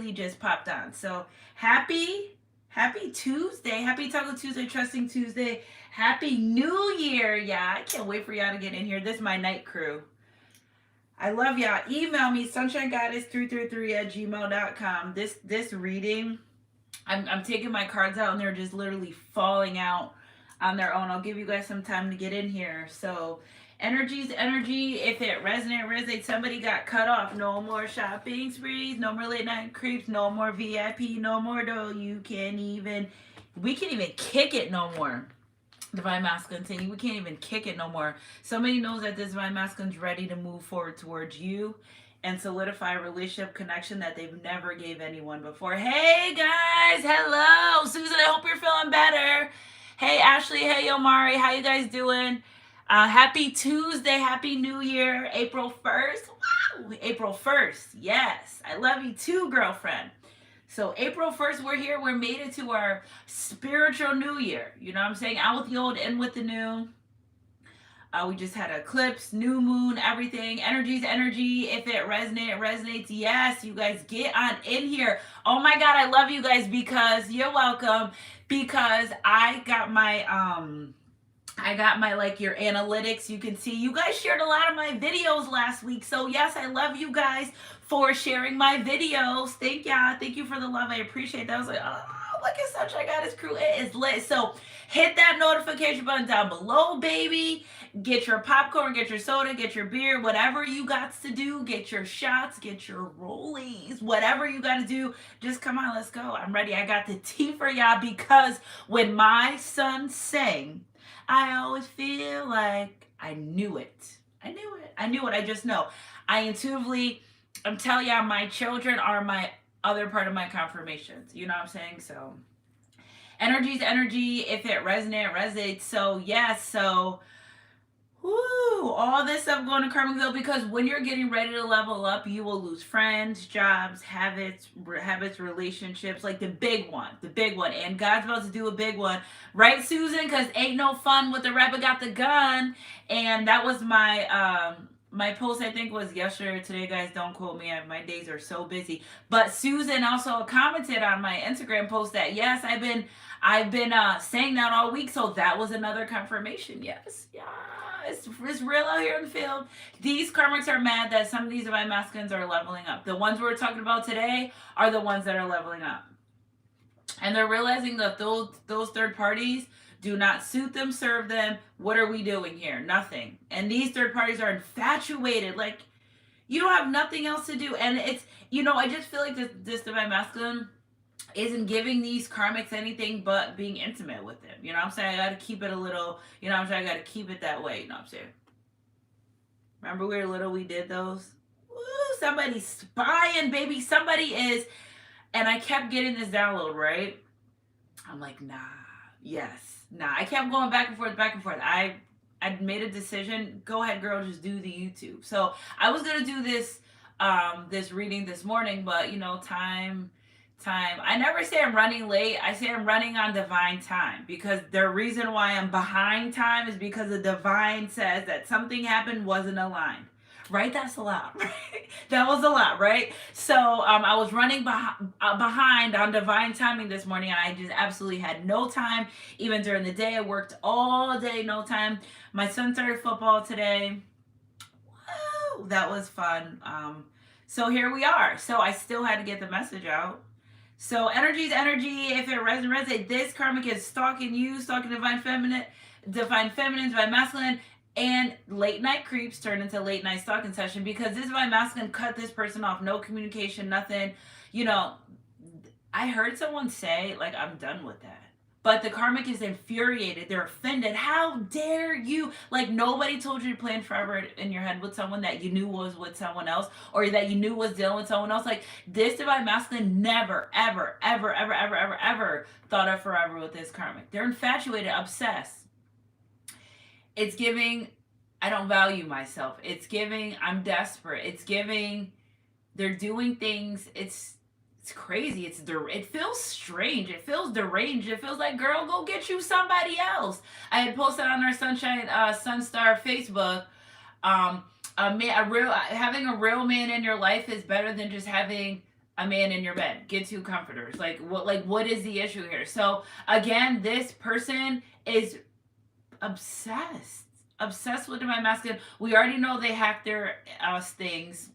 literally just popped on. So happy Tuesday. Happy Taco Tuesday, Trusting Tuesday. Happy New Year. Yeah, I can't wait for y'all to get in here. This is my night crew. I love y'all. Email me, sunshinegoddess333@gmail.com. This reading, I'm taking my cards out and they're just literally falling out on their own. I'll give you guys some time to get in here. So energy's energy. If it resonates. Somebody got cut off. No more shopping sprees. No more late night creeps. No more VIP. No more though. We can't even kick it no more. Divine Masculine saying we can't even kick it no more. Somebody knows that this Divine Masculine's ready to move forward towards you and solidify a relationship connection that they've never gave anyone before. Hey guys, hello. Susan, I hope you're feeling better. Hey Ashley, hey Omari, how you guys doing? Happy Tuesday, happy New Year, April 1st. Wow, April 1st. Yes, I love you too, girlfriend. So April 1st, we're here. We're made it to our spiritual new year. You know what I'm saying? Out with the old, in with the new. We just had eclipse, new moon, everything. Energy's energy. If it resonates. Yes, you guys get on in here. Oh my God, I love you guys because you're welcome. Because I got my like your analytics. You can see you guys shared a lot of my videos last week. So yes, I love you guys for sharing my videos. Thank y'all. Thank you for the love. I appreciate that. I was like, oh, look at Sunshine Goddess crew. It is lit. So hit that notification button down below, baby. Get your popcorn, get your soda, get your beer, whatever you got to do. Get your shots, get your rollies, whatever you got to do. Just come on, let's go. I'm ready. I got the tea for y'all because when my son sang, I always feel like I knew it. I knew it. I just know. I intuitively, I'm telling y'all, my children are my other part of my confirmations. You know what I'm saying? So energy's energy. If it resonates. So yes. So whoo, all this stuff going to Karmicville because when you're getting ready to level up, you will lose friends, jobs, habits, relationships, like the big one. And God's about to do a big one. Right, Susan? Because ain't no fun with the rabbit got the gun. And that was my my post, I think, was yesterday or today, guys. Don't quote me. My days are so busy. But Susan also commented on my Instagram post that, yes, I've been saying that all week. So that was another confirmation. Yes. Yeah. It's real out here in the field. These karmics are mad that some of these Divine Masculines are leveling up. The ones we're talking about today are the ones that are leveling up. And they're realizing that those third parties do not suit them, serve them. What are we doing here? Nothing. And these third parties are infatuated. Like, you don't have nothing else to do. And it's, I just feel like this Divine Masculine isn't giving these karmics anything but being intimate with them. You know what I'm saying? I got to keep it a little, you know what I'm saying? I got to keep it that way. You know what I'm saying? Remember we were little, we did those? Woo, somebody's spying, baby. Somebody is. And I kept getting this download, right? I'm like, nah, yes, nah. I kept going back and forth. I made a decision. Go ahead, girl, just do the YouTube. So I was going to do this reading this morning, but, time. I never say I'm running late. I say I'm running on divine time because the reason why I'm behind time is because the divine says that something happened, wasn't aligned. Right? That's a lot, right? That was a lot, right? So I was running behind on divine timing this morning, and I just absolutely had no time. Even during the day, I worked all day, no time. My son started football today. Woo! That was fun. So here we are. So I still had to get the message out. So energy's energy. If it resonates, this karmic is stalking you, stalking divine feminine, divine masculine, and late night creeps turn into late night stalking session because this divine masculine cut this person off. No communication, nothing. I heard someone say, like, I'm done with that. But the karmic is infuriated. They're offended. How dare you? Like, nobody told you to plan forever in your head with someone that you knew was with someone else or that you knew was dealing with someone else. Like, this divine masculine never, ever, ever, ever, ever, ever, ever thought of forever with this karmic. They're infatuated, obsessed. It's giving, I don't value myself. It's giving, I'm desperate. It's giving, they're doing things. It's crazy. It feels strange. It feels deranged. It feels like, girl, go get you somebody else. I had posted on our Sunshine Sunstar Facebook. Having a real man in your life is better than just having a man in your bed. Get 2 comforters. What is the issue here? So again, this person is obsessed. Obsessed with divine masculine. We already know they hack their things.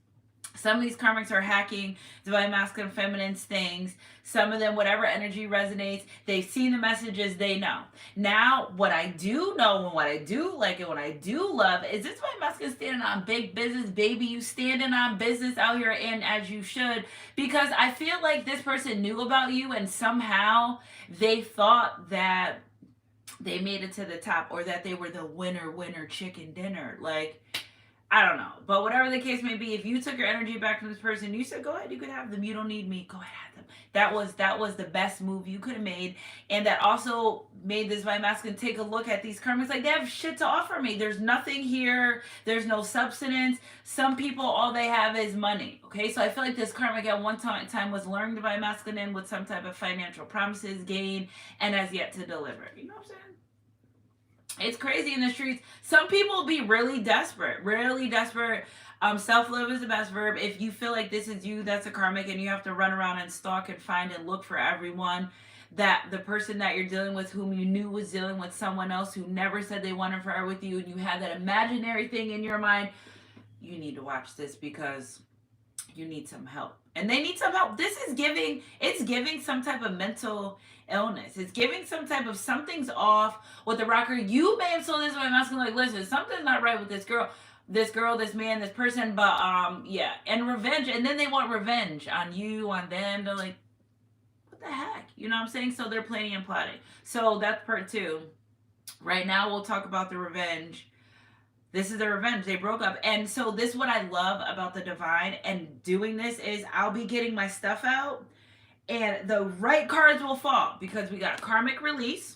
Some of these karmics are hacking divine masculine feminine's things. Some of them, whatever energy resonates, they've seen the messages, they know. Now, what I do know and what I do like and what I do love is this divine masculine standing on big business, baby. You standing on business out here, and as you should, because I feel like this person knew about you and somehow they thought that they made it to the top or that they were the winner chicken dinner. Like, I don't know. But whatever the case may be, if you took your energy back from this person, you said, go ahead, you could have them. You don't need me. Go ahead, have them. That was the best move you could have made. And that also made this divine masculine take a look at these karmics. Like, they have shit to offer me. There's nothing here. There's no substance. Some people, all they have is money. Okay, so I feel like this karmic at one time was luring divine masculine with some type of financial promises, gain, and has yet to deliver. You know what I'm saying? It's crazy in the streets. Some people be really desperate, really desperate. Self-love is the best verb. If you feel like this is you, that's a karmic, and you have to run around and stalk and find and look for everyone, that the person that you're dealing with, whom you knew was dealing with someone else who never said they wanted forever with you, and you had that imaginary thing in your mind, you need to watch this because you need some help. And they need some help. This is giving, it's giving some type of mental illness. It's giving some type of something's off with the rocker. You may have told this way, masculine, like, listen, something's not right with this girl, this man, this person, but yeah. And revenge, and then they want revenge on you, on them. They're like, what the heck? You know what I'm saying? So they're planning and plotting. So that's part 2. Right now we'll talk about the revenge. This is the revenge. They broke up. And so this is what I love about the divine and doing this is I'll be getting my stuff out and the right cards will fall because we got karmic release,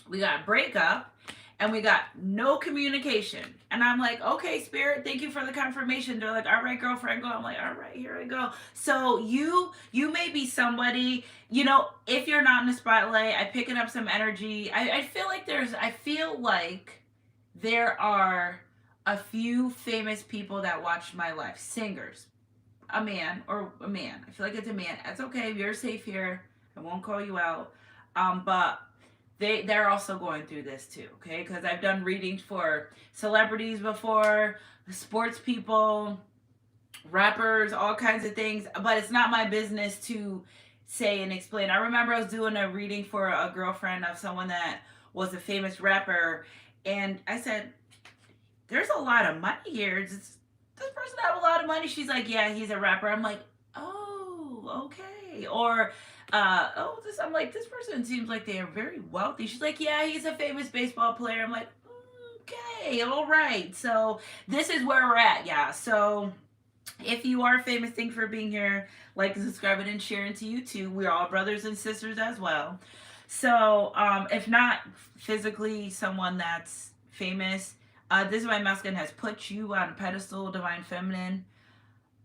we got breakup, and we got no communication. And I'm like, okay, spirit, thank you for the confirmation. They're like, all right, girlfriend, go. I'm like, all right, here I go. So you may be somebody, you know, if you're not in the spotlight, I'm picking up some energy. I feel like there are a few famous people that watch my life. Singers. A man. I feel like it's a man. That's okay. You're safe here. I won't call you out. But they're also going through this too, okay? Because I've done readings for celebrities before, sports people, rappers, all kinds of things. But it's not my business to say and explain. I remember I was doing a reading for a girlfriend of someone that was a famous rapper. And I said, there's a lot of money here. Does this person have a lot of money? She's like, yeah, he's a rapper. I'm like, oh, okay. Or, I'm like, this person seems like they are very wealthy. She's like, yeah, he's a famous baseball player. I'm like, okay, all right. So this is where we're at, yeah. So if you are famous, thanks for being here. Like and subscribing and sharing to you too. We're all brothers and sisters as well. So, if not physically someone that's famous, this divine masculine has put you on a pedestal, divine feminine,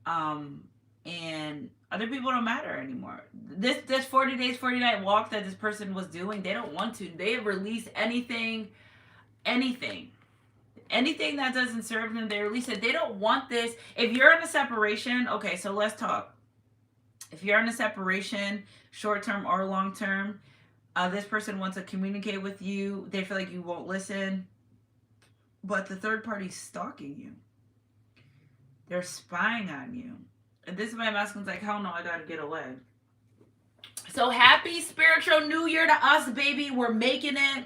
and other people don't matter anymore. This 40 days, 40 night walk that this person was doing, they don't want to. They have released anything that doesn't serve them. They release it. They don't want this. If you're in a separation, okay, so let's talk. If you're in a separation, short term or long term, this person wants to communicate with you. They feel like you won't listen. But the third party's stalking you. They're spying on you. And this is my masculine's like, hell no, I gotta get away. So happy spiritual new year to us, baby. We're making it.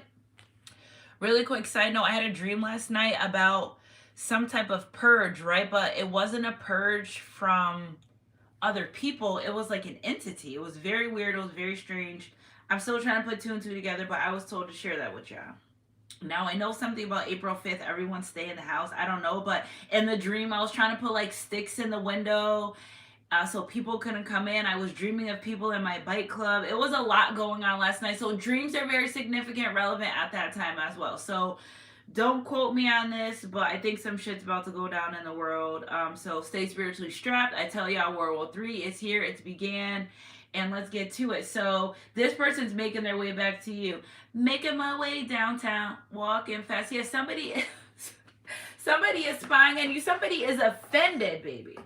Really quick side note, I had a dream last night about some type of purge, right? But it wasn't a purge from other people. It was like an entity. It was very weird. It was very strange. I'm still trying to put 2 and 2 together, but I was told to share that with y'all. Now, I know something about April 5th. Everyone stay in the house. I don't know, but in the dream, I was trying to put like sticks in the window so people couldn't come in. I was dreaming of people in my bike club. It was a lot going on last night. So dreams are very significant, relevant at that time as well. So don't quote me on this, but I think some shit's about to go down in the world. So stay spiritually strapped. I tell y'all, World War III is here. It's began. And let's get to it. So this person's making their way back to you. Making my way downtown, walking fast. Yeah, somebody is spying on you. Somebody is offended, baby.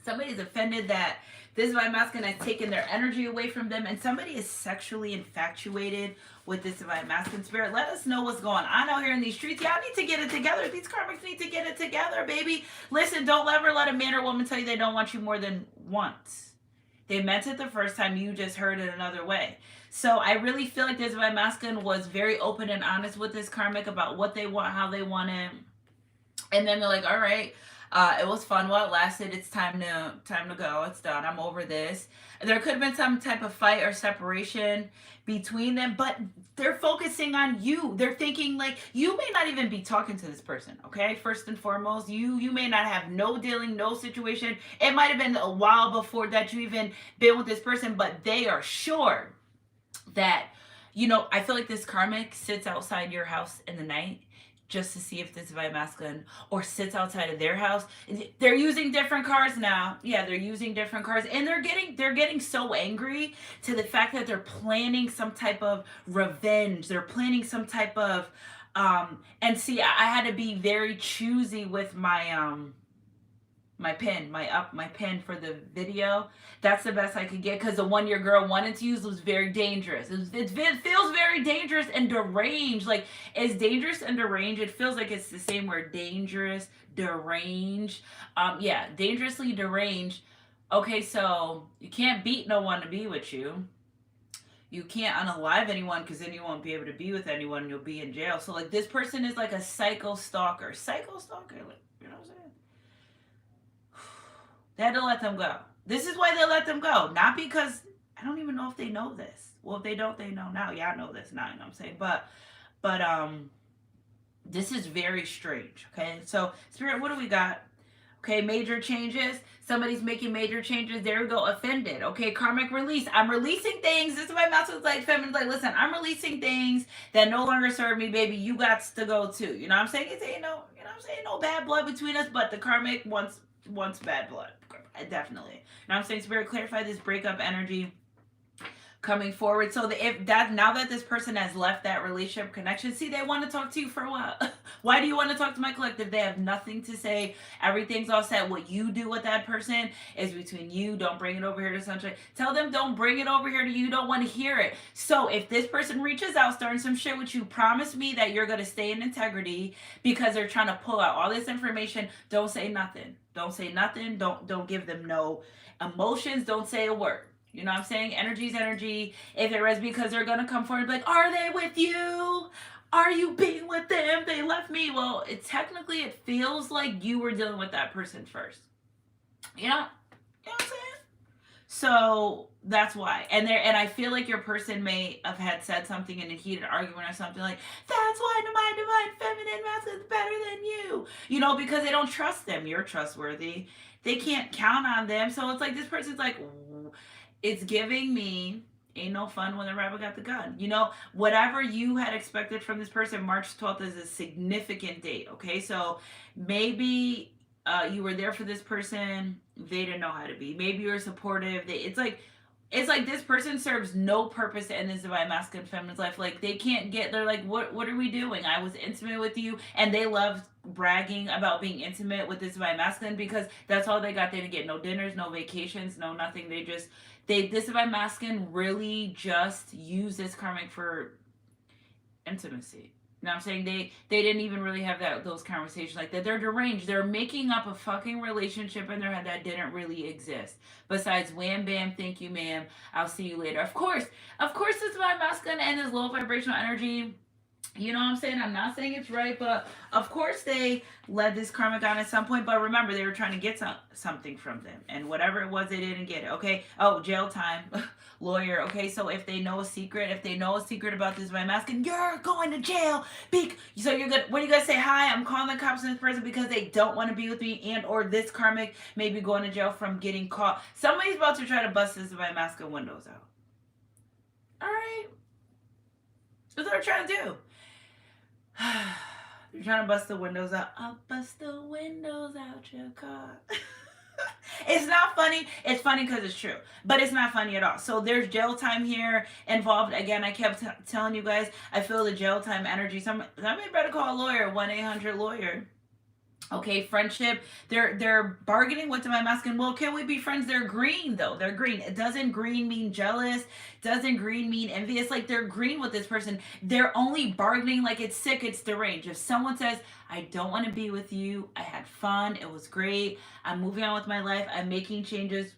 Somebody's offended that This divine masculine has taken their energy away from them, and somebody is sexually infatuated with this divine masculine spirit. Let us know what's going on out here in these streets. Y'all need to get it together. These karmics need to get it together, baby. Listen, don't ever let a man or woman tell you they don't want you more than once. They meant it the first time, you just heard it another way. So I really feel like this divine masculine was very open and honest with this karmic about what they want, how they want it. And then they're like, all right, it was fun while it lasted. It's time to go. It's done. I'm over this. There could have been some type of fight or separation between them, but they're focusing on you. They're thinking like, you may not even be talking to this person, okay? First and foremost, you may not have no dealing, no situation. It might have been a while before that you even been with this person, but they are sure that, you know, I feel like this karmic sits outside your house in the night just to see if this divine masculine, or sits outside of their house. They're using different cars now. Yeah, they're using different cars, and they're getting so angry to the fact that they're planning some type of revenge. They're planning some type of and see, I had to be very choosy with my my pin for the video. That's the best I could get, because the one your girl wanted to use was very dangerous. It feels very dangerous and deranged. Like, it's dangerous and deranged. It feels like it's the same word, dangerous, deranged. Yeah, dangerously deranged. Okay, so you can't beat no one to be with you. You can't unalive anyone, because then you won't be able to be with anyone and you'll be in jail. So like, this person is like a psycho stalker. Psycho stalker, like, you know what I'm saying? They had to let them go. This is why they let them go. Not because, I don't even know if they know this. Well, if they don't, they know now. Yeah, I know this now, you know what I'm saying? But this is very strange, okay? So, Spirit, what do we got? Okay, major changes. Somebody's making major changes. There we go, offended. Okay, karmic release. I'm releasing things. This is why masculine's like, feminine's like, listen, I'm releasing things that no longer serve me, baby. You got to go too. You know what I'm saying? It's, you know what I'm saying? No bad blood between us, but the karmic wants bad blood. Definitely. You know what I'm saying? Spirit, clarify this breakup energy coming forward. So now that this person has left that relationship connection, see, they want to talk to you for a while. Why do you want to talk to my collective? They have nothing to say. Everything's all set. What you do with that person is between you. Don't bring it over here to Sunshine. Tell them don't bring it over here to you. Don't want to hear it. So if this person reaches out, starting some shit with you, promise me that you're going to stay in integrity, because they're trying to pull out all this information. Don't say nothing. Don't say nothing. Don't give them no emotions. Don't say a word. You know what I'm saying? Energy's energy. If it resonates, because they're going to come forward and be like, are they with you? Are you being with them? They left me. Well, it feels like you were dealing with that person first. You know what I'm saying? So that's why. And I feel like your person may have had said something in a heated argument or something like, that's why my divine feminine masculine is better than you. You know, because they don't trust them. You're trustworthy. They can't count on them. So it's like, this person's like, it's giving me, ain't no fun when the rabbit got the gun. You know, whatever you had expected from this person, March 12th is a significant date, okay? So maybe you were there for this person, they didn't know how to be. Maybe you were supportive. It's like this person serves no purpose in this divine masculine feminine's life. Like, they can't get, they're like, what are we doing? I was intimate with you. And they love bragging about being intimate with this divine masculine, because that's all they got. They didn't get no dinners, no vacations, no nothing. This divine masculine really just used this karmic for intimacy. You know what I'm saying? They didn't even really have those conversations like that. They're deranged. They're making up a fucking relationship in their head that didn't really exist. Besides, wham, bam, thank you, ma'am, I'll see you later. Of course, this divine masculine and his low vibrational energy, you know what I'm saying? I'm not saying it's right, but of course they led this karmic on at some point. But remember, they were trying to get something from them. And whatever it was, they didn't get it, okay? Oh, jail time. Lawyer, okay? So if they know a secret, about this divine masculine, you're going to jail. So you're good. What are you going to say? Hi, I'm calling the cops on this person because they don't want to be with me, and or this karmic may be going to jail from getting caught. Somebody's about to try to bust this divine masculine windows out. All right? That's what they're trying to do. You're trying to bust the windows out. I'll bust the windows out your car. It's not funny. It's funny because it's true, but it's not funny at all. So there's jail time here involved. Again, I kept telling you guys, I feel the jail time energy. Somebody better call a lawyer, 1-800-LAWYER. Okay, friendship. They're bargaining with Divine Masculine. Well, can we be friends? They're green though. They're green. It doesn't green mean jealous. Doesn't green mean envious. Like they're green with this person. They're only bargaining like it's sick, it's deranged. If someone says, I don't want to be with you, I had fun, it was great, I'm moving on with my life, I'm making changes,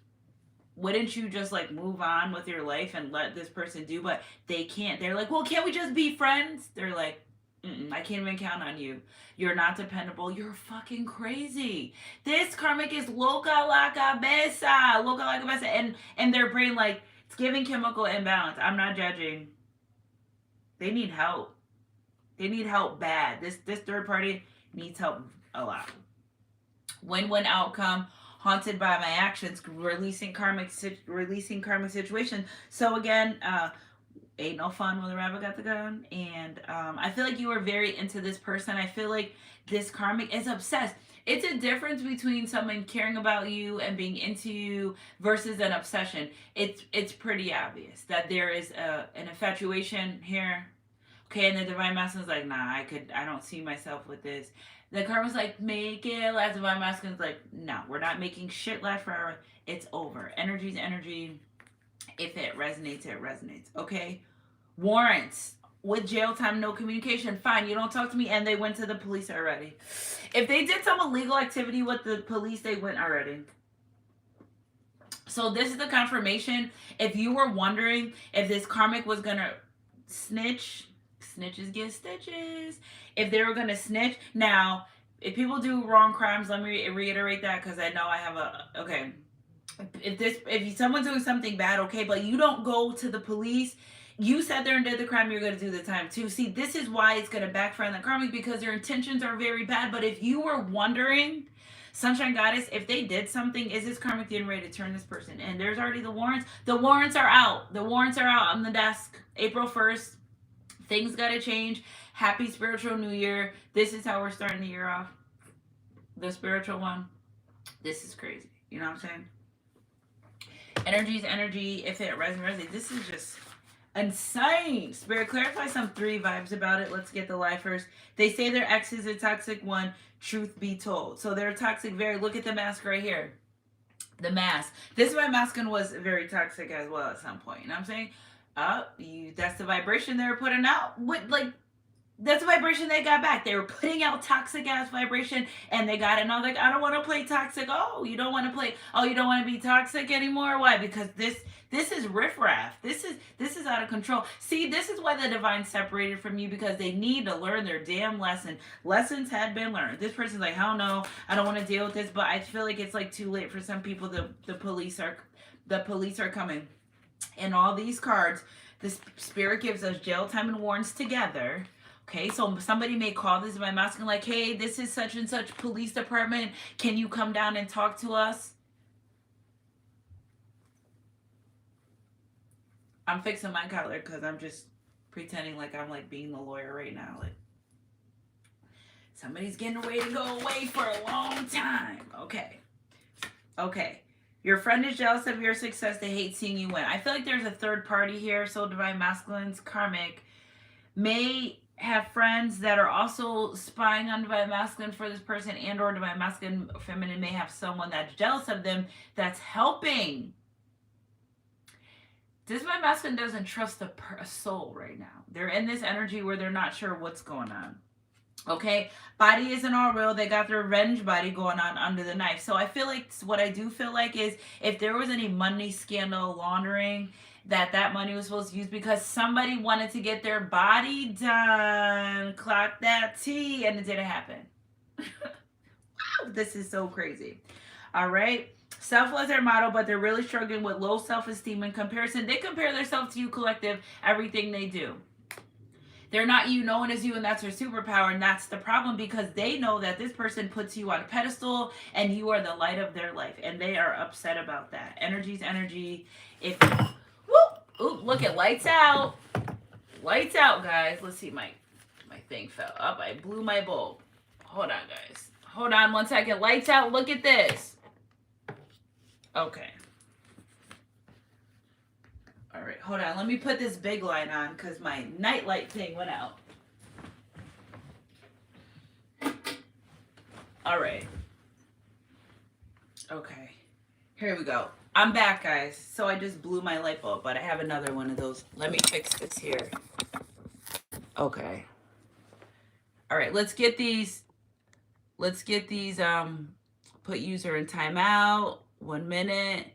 wouldn't you just like move on with your life and let this person do? But they can't. They're like, well, can't we just be friends? They're like, I can't even count on you. You're not dependable. You're fucking crazy. This karmic is loca la cabeza, loca la cabeza, and their brain like it's giving chemical imbalance. I'm not judging. They need help. They need help bad. This third party needs help a lot. Win-win outcome. Haunted by my actions. Releasing karmic situation. So again, ain't no fun when the rabbit got the gun. And I feel like you were very into this person. I feel like this karmic is obsessed. It's a difference between someone caring about you and being into you versus an obsession. It's pretty obvious that there is an infatuation here. Okay, and the Divine Masculine's like, nah, I don't see myself with this. The karma's like, make it last. Divine Masculine's like, no, we're not making shit last forever. It's over. Energy's energy. If it resonates, it resonates. Okay? Warrants. With jail time, no communication. Fine, you don't talk to me, and they went to the police already. If they did some illegal activity with the police, they went already. So this is the confirmation. If you were wondering if this karmic was gonna snitch, snitches get stitches. If they were gonna snitch, now if people do wrong crimes, let me reiterate that because I know I have a okay. If someone's doing something bad, okay, but you don't go to the police, you sat there and did the crime, you're going to do the time too. See, this is why it's going to backfire on the karmic, because their intentions are very bad. But if you were wondering, Sunshine Goddess, if they did something, is this karmic getting ready to turn this person? And there's already the warrants. The warrants are out. The warrants are out on the desk. April 1st. Things got to change. Happy spiritual new year. This is how we're starting the year off. The spiritual one. This is crazy. You know what I'm saying? Energy's energy. If it resonates, this is just insane. Spirit, clarify some 3 vibes about it. Let's get the lie first. They say their ex is a toxic one. Truth be told. So they're toxic. Look at the mask right here. The mask. This is why masculine was very toxic as well at some point. You know what I'm saying? That's the vibration they were putting out. That's the vibration they got back. They were putting out toxic ass vibration, and they got it. And I was like, I don't want to play toxic. Oh, you don't want to play. Oh, you don't want to be toxic anymore. Why? Because this is riffraff. This is out of control. See, this is why the divine separated from you, because they need to learn their damn lesson. Lessons had been learned. This person's like, hell no, I don't want to deal with this. But I feel like it's like too late for some people. The police are coming, and all these cards. The spirit gives us jail time and warrants together. Okay, so somebody may call this by masculine like, hey, this is such and such police department. Can you come down and talk to us? I'm fixing my collar because I'm just pretending like I'm like being the lawyer right now. Like somebody's getting ready to go away for a long time. Okay. Your friend is jealous of your success. They hate seeing you win. I feel like there's a third party here. So Divine Masculine's karmic may have friends that are also spying on Divine Masculine for this person, and or Divine Masculine Feminine may have someone that's jealous of them that's helping. This Divine Masculine doesn't trust a soul right now. They're in this energy where they're not sure what's going on. Okay, body isn't all real. They got their revenge body going on under the knife. So I feel like what I do feel like is if there was any money scandal laundering, that money was supposed to use because somebody wanted to get their body done, clock that T, and it didn't happen. Wow, this is so crazy. All right. Selfless their motto, but they're really struggling with low self-esteem in comparison. They compare themselves to you, collective, everything they do. They're not you, no one is you, and that's their superpower, and that's the problem because they know that this person puts you on a pedestal and you are the light of their life, and they are upset about that. Energy's energy. If ooh, look at lights out. Lights out, guys. Let's see, my thing fell up. I blew my bulb. Hold on, guys. Hold on 1 second. Lights out. Look at this. Okay. All right, hold on. Let me put this big light on because my night light thing went out. All right. Okay. Here we go. I'm back, guys. So I just blew my light bulb, but I have another one of those. Let me fix this here. Okay. All right, let's get these, put user in timeout. 1 minute.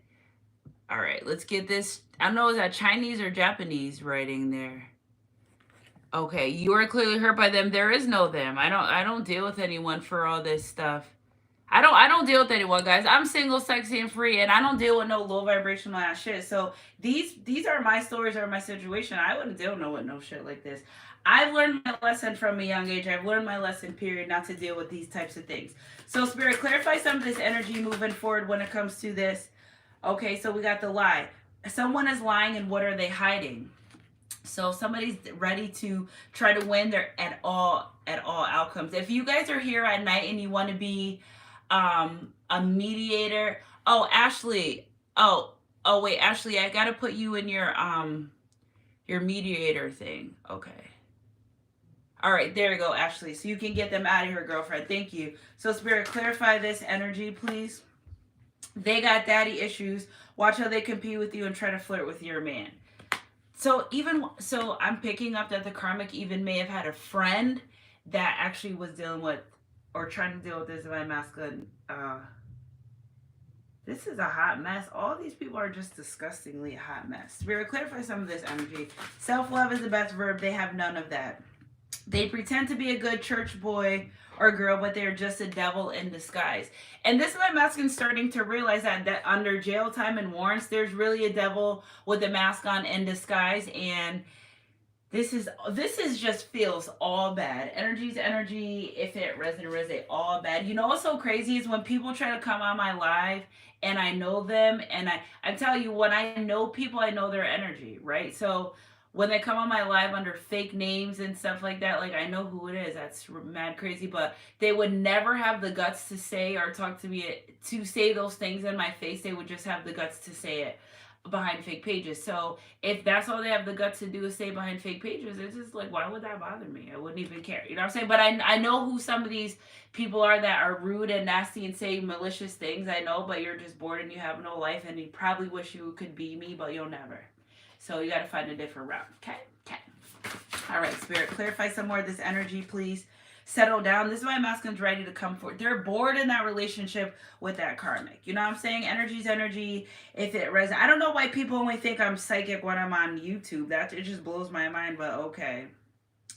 All right, let's get this. I don't know, is that Chinese or Japanese writing there? Okay, you are clearly hurt by them. There is no them. I don't deal with anyone for all this stuff. I don't deal with anyone, guys. I'm single, sexy, and free, and I don't deal with no low vibrational ass shit. So these are my stories or my situation. I wouldn't deal with no shit like this. I've learned my lesson from a young age. I've learned my lesson, period, not to deal with these types of things. So Spirit, clarify some of this energy moving forward when it comes to this. Okay, so we got the lie. Someone is lying, and what are they hiding? So somebody's ready to try to win their at all outcomes. If you guys are here at night and you want to be a mediator. Oh, Ashley. Oh, wait, Ashley, I gotta put you in your mediator thing. Okay. All right, there you go, Ashley. So you can get them out of here, girlfriend. Thank you. So Spirit, clarify this energy, please. They got daddy issues. Watch how they compete with you and try to flirt with your man. So I'm picking up that the karmic even may have had a friend that actually was dealing with or trying to deal with this divine masculine. This is a hot mess. All these people are just disgustingly a hot mess. Spirit, clarify some of this energy. Self-love is the best verb. They have none of that. They pretend to be a good church boy or girl, but they're just a devil in disguise. And this is why masculine's starting to realize that under jail time and warrants, there's really a devil with a mask on in disguise. And this is just feels all bad. Energy's energy. If it resonate all bad. You know what's so crazy is when people try to come on my live and I know them, and I tell you, when I know people, I know their energy, right? So when they come on my live under fake names and stuff like that, like I know who it is. That's mad crazy, but they would never have the guts to say or talk to me to say those things in my face. They would just have the guts to say it behind fake pages. So if that's all they have the guts to do is say behind fake pages, it's just like, why would that bother me? I wouldn't even care. You know what I'm saying? But I know who some of these people are that are rude and nasty and say malicious things. I know, but you're just bored and you have no life and you probably wish you could be me, but you'll never. So you got to find a different route. Okay? All right, Spirit, clarify some more of this energy, please. Settle down. This is why masculine's ready to come forward. They're bored in that relationship with that karmic. You know what I'm saying? Energy's energy. If it resonates. I don't know why people only think I'm psychic when I'm on YouTube. It just blows my mind, but okay.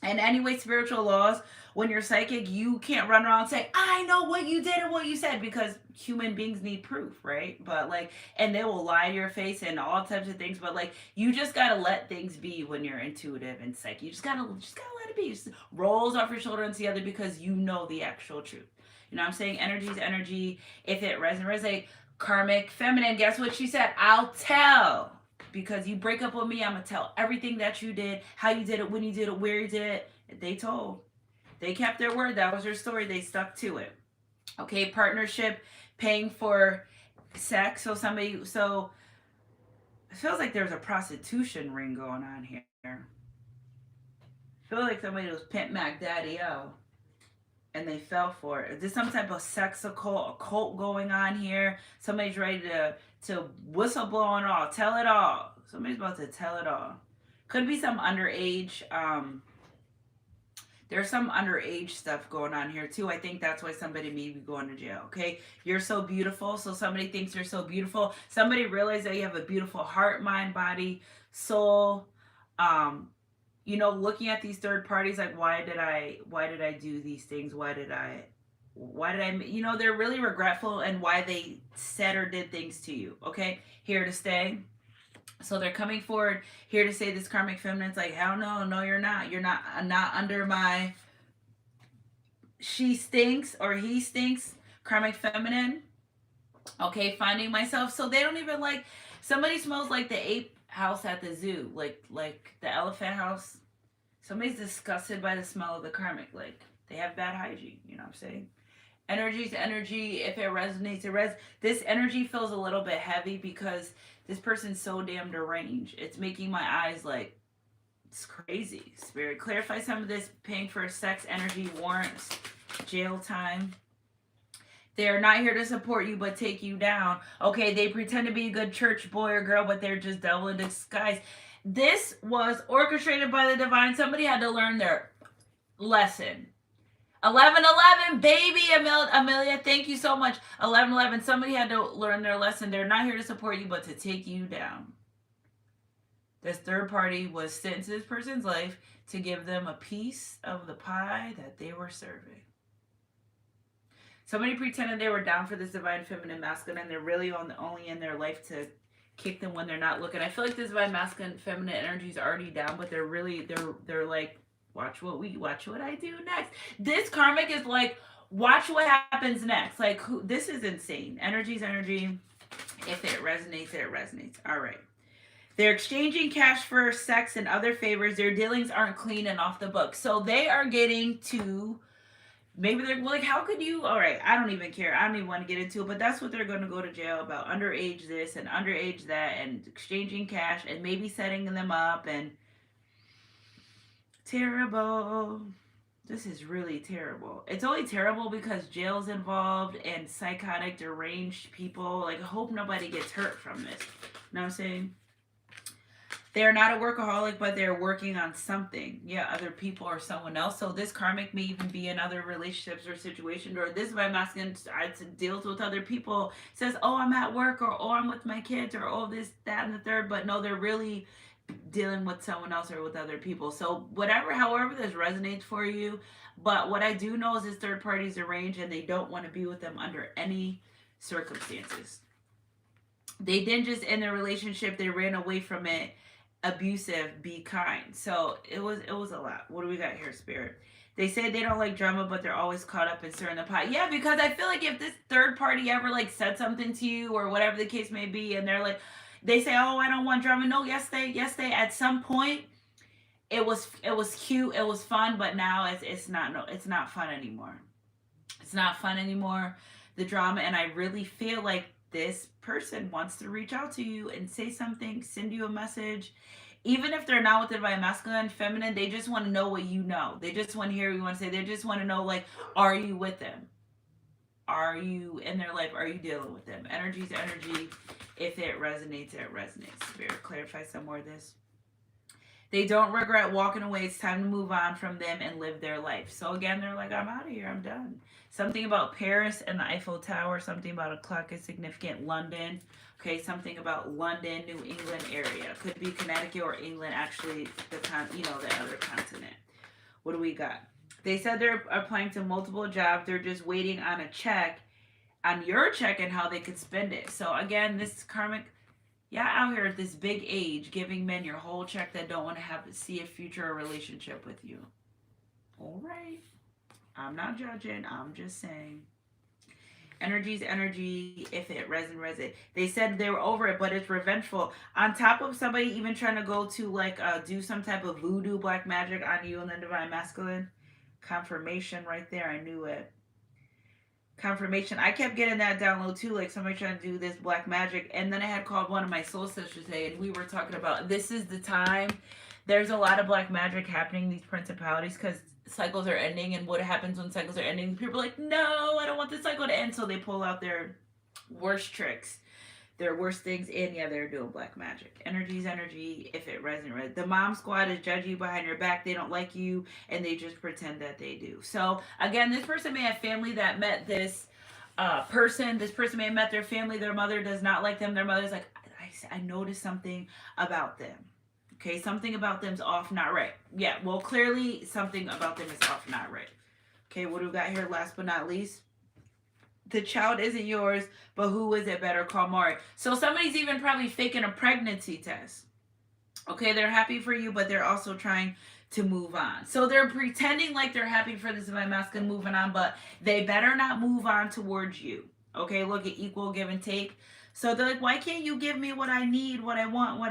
And anyway, spiritual laws, when you're psychic, you can't run around and say, I know what you did and what you said, because human beings need proof, right? But and they will lie to your face and all types of things, but you just gotta let things be when you're intuitive and psychic. You just gotta let it be. Just rolls off your shoulder and together because you know the actual truth. You know what I'm saying? Energy's energy. If it resonates, karmic feminine, guess what she said? I'll tell. Because you break up with me, I'm going to tell everything that you did, how you did it, when you did it, where you did it. They told. They kept their word. That was their story. They stuck to it. Okay, partnership, paying for sex. So it feels like there's a prostitution ring going on here. I feel like somebody was Pimp Mac Daddy-O. And they fell for it. There's some type of sex occult going on here. Somebody's ready to whistleblow and all. Tell it all. Somebody's about to tell it all. Could be some underage. There's some underage stuff going on here too. I think that's why somebody may be going to jail. Okay, you're so beautiful. So somebody thinks you're so beautiful. Somebody realized that you have a beautiful heart, mind, body, soul. Looking at these third parties, like, why did I do these things? Why did I, they're really regretful and why they said or did things to you. Okay. Here to stay. So they're coming forward here to say this karmic feminine's like, hell no, you're not. You're not under my, she stinks or he stinks, karmic feminine. Okay. Finding myself. So they don't even somebody smells like the ape house at the zoo, like the elephant house. Somebody's disgusted by the smell of the karmic. They have bad hygiene. You know what I'm saying? Energy's energy. If it resonates, this energy feels a little bit heavy because this person's so damn deranged. It's making my eyes it's crazy. Spirit, clarify some of this. Paying for sex, energy, warrants, jail time. They are not here to support you but take you down. Okay, they pretend to be a good church boy or girl, but they're just devil in disguise. This was orchestrated by the divine. Somebody had to learn their lesson. 1111, baby, Amelia, thank you so much. 1111, somebody had to learn their lesson. They're not here to support you, but to take you down. This third party was sent into this person's life to give them a piece of the pie that they were serving. Somebody pretended they were down for this divine feminine masculine, and they're really only in their life to kick them when they're not looking. I feel like this divine masculine feminine energy is already down, but they're like, watch what I do next. This karmic is like, watch what happens next. Like, this is insane. Energy's energy. If it resonates, it resonates. All right. They're exchanging cash for sex and other favors. Their dealings aren't clean and off the book. So they are getting to, maybe they're like, how could you? All right, I don't even care. I don't even want to get into it, but that's what they're going to go to jail about. Underage this and underage that, and exchanging cash and maybe setting them up, and terrible. This is really terrible. It's only terrible because jail's involved and psychotic, deranged people. Like, I hope nobody gets hurt from this. You know what I'm saying? They're not a workaholic, but they're working on something. Yeah, other people or someone else. So this karmic may even be in other relationships or situations, or this by masculine deals with other people. Says, oh, I'm at work, or oh, I'm with my kids, or oh, this, that, and the third. But no, they're really dealing with someone else or with other people. So whatever, however this resonates for you. But what I do know is this third party's arranged, and they don't want to be with them under any circumstances. They didn't just end their relationship, they ran away from it. Abusive, be kind. So it was a lot. What do we got here, Spirit? They say they don't like drama, but they're always caught up in stirring the pot. Yeah, because I feel like if this third party ever like said something to you or whatever the case may be, and they're like, they say, oh, I don't want drama. No, yes they at some point it was cute, it was fun, but now it's not fun anymore. It's not fun anymore, the drama. And I really feel like this person wants to reach out to you and say something, send you a message. Even if they're not with the divine masculine, feminine, they just want to know what you know. They just want to hear what you want to say. They just want to know, like, are you with them? Are you in their life? Are you dealing with them? Energy's energy. If it resonates, it resonates. Spirit, clarify some more of this. They don't regret walking away. It's time to move on from them and live their life. So again, they're like, I'm out of here. I'm done. Something about Paris and the Eiffel Tower. Something about a clock is significant. London. Okay, something about London, New England area. Could be Connecticut or England, actually, the other continent. What do we got? They said they're applying to multiple jobs. They're just waiting on a check, on your check, and how they could spend it. So again, this karmic, out here at this big age, giving men your whole check that don't want to see a future relationship with you. All right. I'm not judging. I'm just saying. Energy's energy. If it resonates. They said they were over it, but it's revengeful. On top of somebody even trying to go to do some type of voodoo black magic on you and the divine masculine. Confirmation right there. I knew it. Confirmation. I kept getting that download too, like somebody trying to do this black magic. And then I had called one of my soul sisters today, and we were talking about this is the time. There's a lot of black magic happening, these principalities, because cycles are ending. And what happens when cycles are ending? People are like, no, I don't want the cycle to end. So they pull out their worst tricks, their worst things, and they're doing black magic. Energy's energy. If it resonates. The mom squad is judging you behind your back. They don't like you, and they just pretend that they do. So again, this person may have family that met this person. This person may have met their family. Their mother does not like them. Their mother's like, I noticed something about them. Okay, something about them's off, not right. Yeah, well, clearly something about them is off, not right. Okay, what do we got here? Last but not least. The child isn't yours, but who is it? Better call Mari. So somebody's even probably faking a pregnancy test. Okay, they're happy for you, but they're also trying to move on. So they're pretending like they're happy for this divine masculine moving on, but they better not move on towards you. Okay, look at equal give and take. So they're like, why can't you give me what I need, what I want, what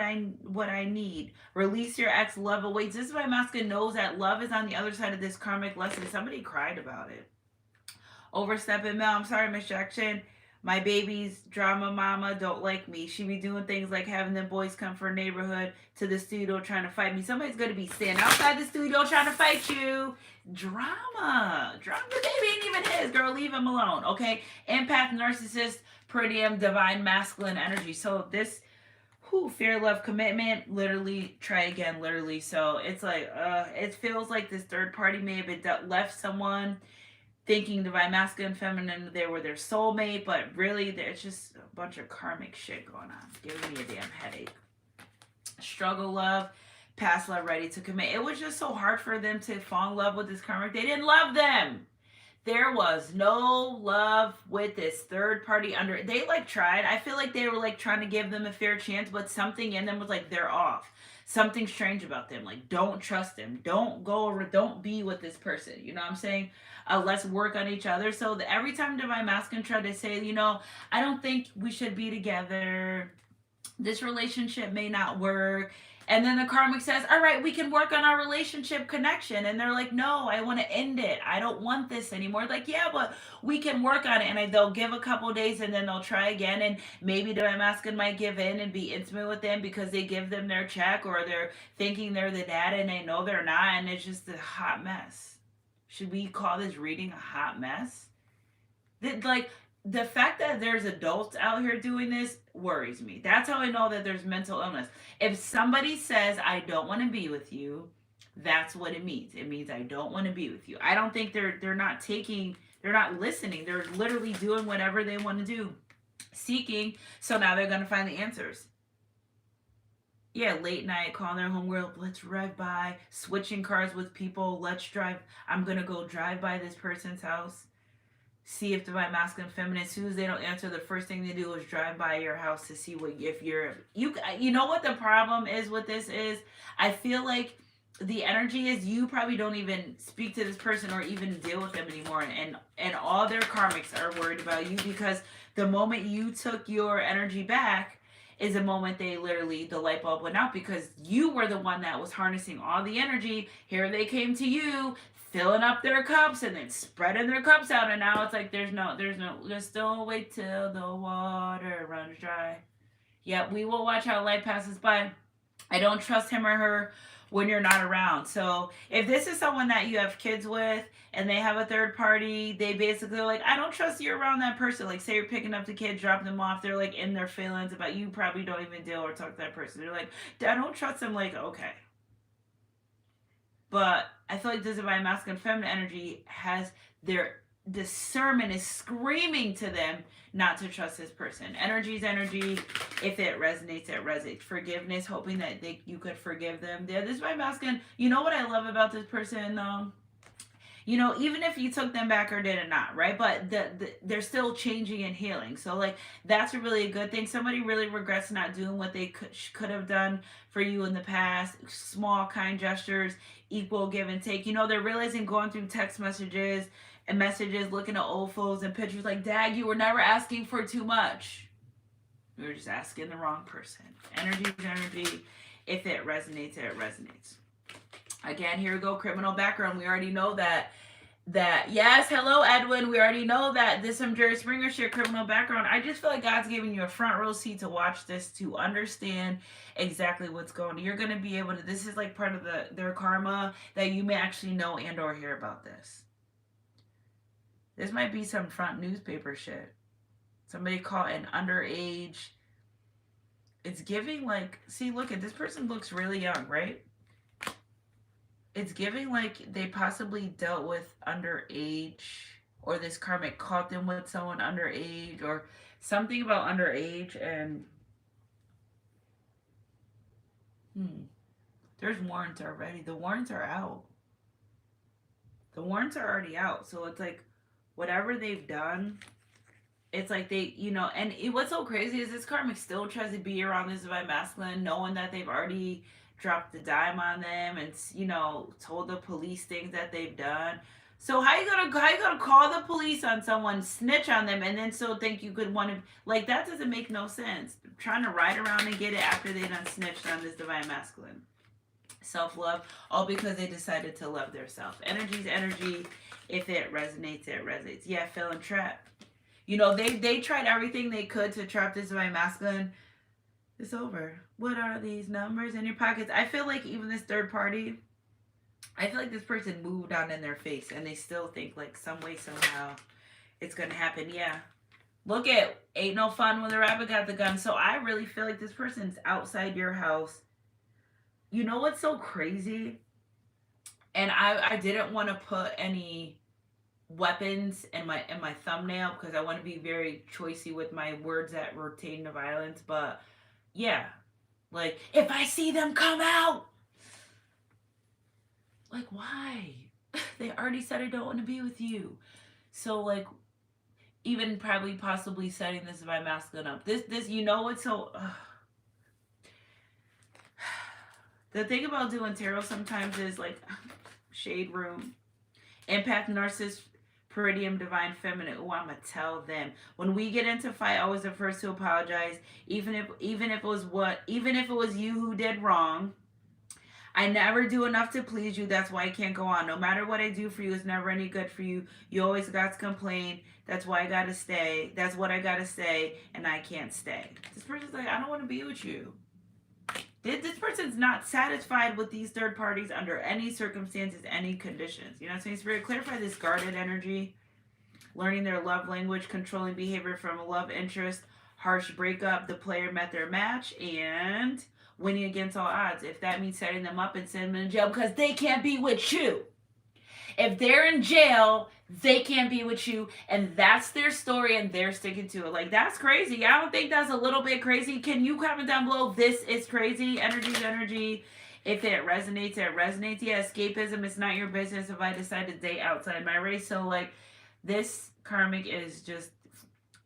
I need? Release your ex, love awaits. This divine masculine knows that love is on the other side of this karmic lesson. Somebody cried about it. Overstepping Mel, I'm sorry, Miss Jackson. My baby's drama mama don't like me. She be doing things like having them boys come from neighborhood to the studio trying to fight me. Somebody's gonna be standing outside the studio trying to fight you. Drama. Drama. The baby ain't even his, girl. Leave him alone. Okay? Empath, narcissist, peridium, divine masculine energy. So this fear, love, commitment, literally, try again, literally. So it's like, it feels like this third party may have been left someone thinking divine masculine, feminine, they were their soulmate, but really, it's just a bunch of karmic shit going on, giving me a damn headache. Struggle, love, past love, ready to commit. It was just so hard for them to fall in love with this karmic. They didn't love them. There was no love with this third party under. They like tried. I feel like they were like trying to give them a fair chance, but something in them was like, they're off. Something strange about them. Like, don't trust them. Don't go over. Don't be with this person. You know what I'm saying? Let's work on each other. So every time Divine Masculine tried to say, I don't think we should be together. This relationship may not work. And then the karmic says, all right, we can work on our relationship connection. And they're like, no, I want to end it. I don't want this anymore. Like, yeah, but we can work on it. And they'll give a couple days and then they'll try again. And maybe the masculine might give in and be intimate with them because they give them their check, or they're thinking they're the dad and they know they're not. And it's just a hot mess. Should we call this reading a hot mess? The fact that there's adults out here doing this worries me. That's how I know that there's mental illness. If somebody says, I don't want to be with you, that's what it means. It means I don't want to be with you. I don't think they're not listening. They're literally doing whatever they want to do. Seeking. So now they're going to find the answers. Yeah, late night, calling their homegirl, let's drive by, switching cars with people, let's drive. I'm going to go drive by this person's house. See if divine masculine, feminine. As soon as they don't answer, the first thing they do is drive by your house to see if you know what the problem is with this is. I feel like the energy is you probably don't even speak to this person or even deal with them anymore, and all their karmics are worried about you, because the moment you took your energy back is a moment the light bulb went out, because you were the one that was harnessing all the energy. Here they came to you, filling up their cups and then spreading their cups out, and now it's like just don't wait till the water runs dry. Yep, we will watch how life passes by. I don't trust him or her when you're not around. So if this is someone that you have kids with and they have a third party, they basically are like, I don't trust you around that person. Like, say you're picking up the kids, dropping them off, they're like in their feelings about you, probably don't even deal or talk to that person. They're like, I don't trust them. Like, okay. But I feel like this divine masculine feminine energy has their discernment is screaming to them not to trust this person. Energy is energy. If it resonates, it resonates. Forgiveness, hoping that you could forgive them. Yeah, this divine masculine. You know what I love about this person though? Even if you took them back or did it not, right? But they're still changing and healing. So, like, that's really a good thing. Somebody really regrets not doing what they could have done for you in the past. Small, kind gestures, equal give and take. They're realizing, going through text messages and looking at old photos and pictures, like, Dad, you were never asking for too much. You were just asking the wrong person. Energy is energy. If it resonates, it resonates. Again, here we go. Criminal background. We already know that yes, hello Edwin. We already know that this some Jerry Springer shit, criminal background. I just feel like God's giving you a front row seat to watch this, to understand exactly what's going on. You're going to be able to, this is like part of their karma, that you may actually know and or hear about this. This might be some front newspaper shit. Somebody caught an underage. It's giving like, see, look at this person, looks really young, right? It's giving like they possibly dealt with underage, or this karmic caught them with someone underage, or something about underage. And there's warrants already. The warrants are out. The warrants are already out. So it's like whatever they've done, it's like they, and what's so crazy is this karmic still tries to be around this divine masculine, knowing that they've already dropped the dime on them and, told the police things that they've done. So how you gonna call the police on someone, snitch on them, and then still think you could want to, like, that doesn't make no sense. Trying to ride around and get it after they done snitched on this divine masculine. Self-love, all because they decided to love their self. Energy's energy. If it resonates, it resonates. Yeah, feeling trapped. You know, they tried everything they could to trap this divine masculine. It's over. What are these numbers in your pockets? I feel like even this third party, I feel like this person moved on in their face and they still think like some way, somehow it's going to happen. Yeah. Look at, ain't no fun when the rabbit got the gun. So I really feel like this person's outside your house. You know what's so crazy? And I didn't want to put any weapons in my thumbnail because I want to be very choicey with my words that pertain to violence. But yeah, like if I see them come out, like why? They already said I don't want to be with you. So like, even probably possibly setting this by masculine up. This you know what's so. The thing about doing tarot sometimes is like shade room, empath, narcissist, peridium, divine feminine. Oh, I'ma tell them when we get into fight. I was the first to apologize, even if it was you who did wrong. I never do enough to please you. That's why I can't go on. No matter what I do for you, it's never any good for you. You always got to complain. That's why I got to stay. That's what I got to say, and I can't stay. This person's like, I don't want to be with you. This person's not satisfied with these third parties under any circumstances, any conditions. You know what I'm saying? Spirit, clarify this guarded energy, learning their love language, controlling behavior from a love interest, harsh breakup, the player met their match, and winning against all odds. If that means setting them up and sending them in jail because they can't be with you. If they're in jail, they can't be with you, and that's their story, and they're sticking to it. Like, that's crazy. I don't think that's a little bit crazy. Can you comment down below? This is crazy. Energy's energy. If it resonates, it resonates. Yeah, escapism, it's not your business if I decide to date outside my race. So, like, this karmic is just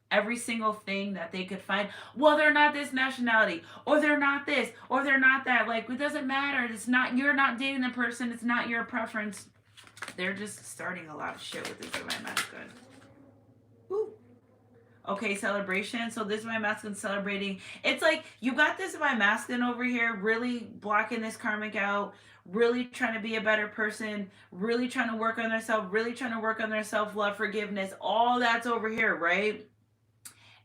every single thing that they could find. Well, they're not this nationality, or they're not this, or they're not that. Like, it doesn't matter. It's not, you're not dating the person. It's not your preference. They're just starting a lot of shit with this divine masculine. Woo. Okay, celebration. So this divine masculine celebrating. It's like you got this divine masculine over here really blocking this karmic out, really trying to be a better person, really trying to work on themselves, really trying to work on their self-love, forgiveness. All that's over here, right?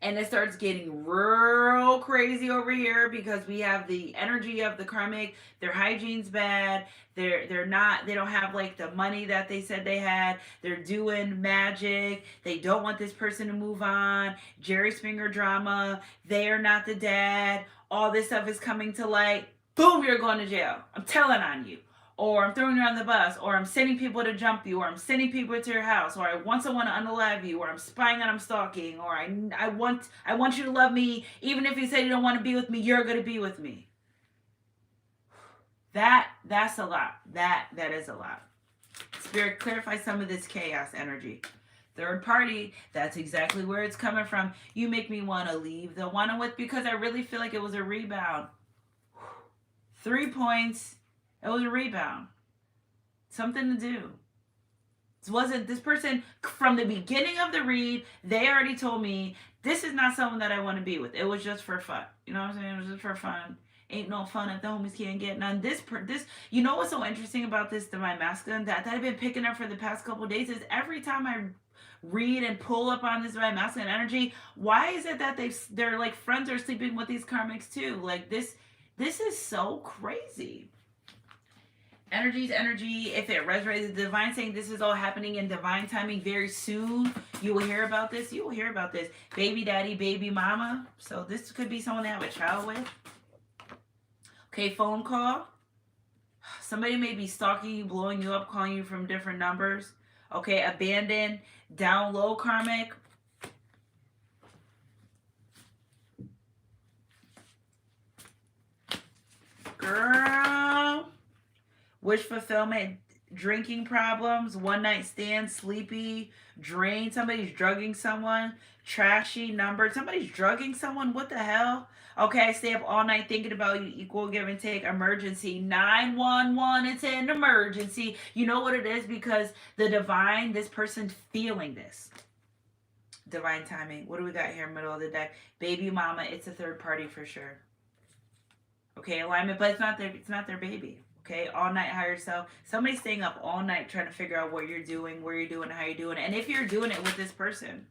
And it starts getting real crazy over here because we have the energy of the karmic. Their hygiene's bad. They don't have like the money that they said they had. They're doing magic. They don't want this person to move on. Jerry Springer drama. They are not the dad. All this stuff is coming to light. Boom, you're going to jail. I'm telling on you. Or I'm throwing you on the bus, or I'm sending people to jump you, or I'm sending people to your house, or I want someone to unalive you, or I'm spying and I'm stalking, or I want you to love me, even if you say you don't want to be with me, you're gonna be with me. That's a lot. That is a lot. Spirit, clarify some of this chaos energy. Third party, that's exactly where it's coming from. You make me want to leave the one I'm with because I really feel like it was a rebound. 3 points. It was a rebound. Something to do. It wasn't this person from the beginning of the read. They already told me this is not someone that I want to be with. It was just for fun. You know what I'm saying? It was just for fun. Ain't no fun if the homies can't get none. This you know what's so interesting about this divine masculine that I've been picking up for the past couple of days is every time I read and pull up on this divine masculine energy, why is it that they're like friends are sleeping with these karmics too? Like this is so crazy. Energy's energy. If it resonates, the divine saying this is all happening in divine timing very soon. You will hear about this. You will hear about this. Baby daddy, baby mama. So this could be someone they have a child with. Okay, phone call. Somebody may be stalking you, blowing you up, calling you from different numbers. Okay, abandoned, down low karmic. Girl. Wish fulfillment, drinking problems, one night stand, sleepy, drained, somebody's drugging someone, trashy number, somebody's drugging someone, what the hell? Okay, I stay up all night thinking about you, equal give and take, emergency, 911, it's an emergency. You know what it is? Because the divine, this person's feeling this. Divine timing. What do we got here, middle of the deck? Baby mama, it's a third party for sure. Okay, alignment, but it's not their baby. Okay, all night higher self. Somebody's staying up all night trying to figure out what you're doing, how you're doing it. And if you're doing it with this person,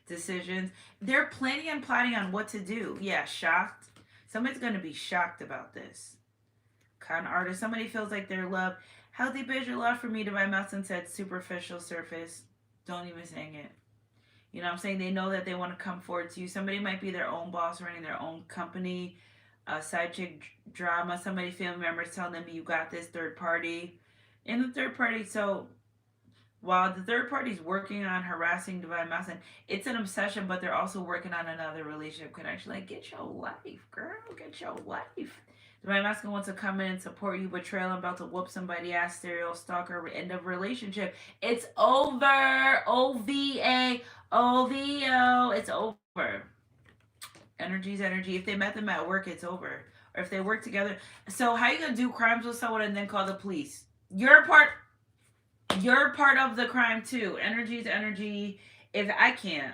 decisions. They're planning and plotting on what to do. Yeah, shocked. Somebody's going to be shocked about this. Con artist. Somebody feels like they're loved. How deep is your love for me? Divine Masculine said superficial surface. Don't even sing it. You know what I'm saying? They know that they want to come forward to you. Somebody might be their own boss, running their own company. Side chick drama. Somebody, family members telling them you got this, third party. And the third party, so while the third party's working on harassing Divine Masculine, it's an obsession, but they're also working on another relationship connection. Like, get your life, girl. Get your life. Divine Masculine wants to come in and support you. Betrayal, I'm about to whoop somebody ass, stereo, stalker, end of relationship. It's over. OVA, OVO. It's over. Energy's energy. If they met them at work, it's over. Or if they work together. So how you gonna do crimes with someone and then call the police? You're part of the crime too. Energy's energy. If I can't.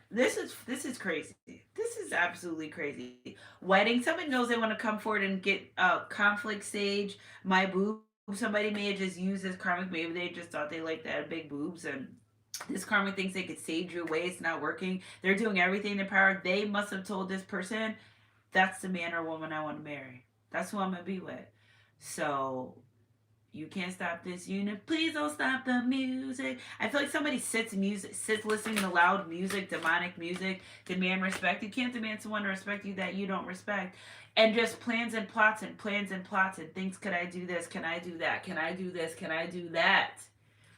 This is crazy. This is absolutely crazy. Wedding. Somebody knows they want to come forward and get conflict stage. My boob. Somebody may have just used this karmic. Maybe they just thought they liked that big boobs, and this karmic thinks they could save you away. It's not working. They're doing everything in their power. They must have told this person, that's the man or woman I want to marry. That's who I'm gonna be with. So you can't stop this unit. Please don't stop the music. I feel like somebody sits listening to loud music, demonic music, demand respect. You can't demand someone to respect you that you don't respect. And just plans and plots and thinks, could I do this? Can I do that? Can I do this? Can I do that?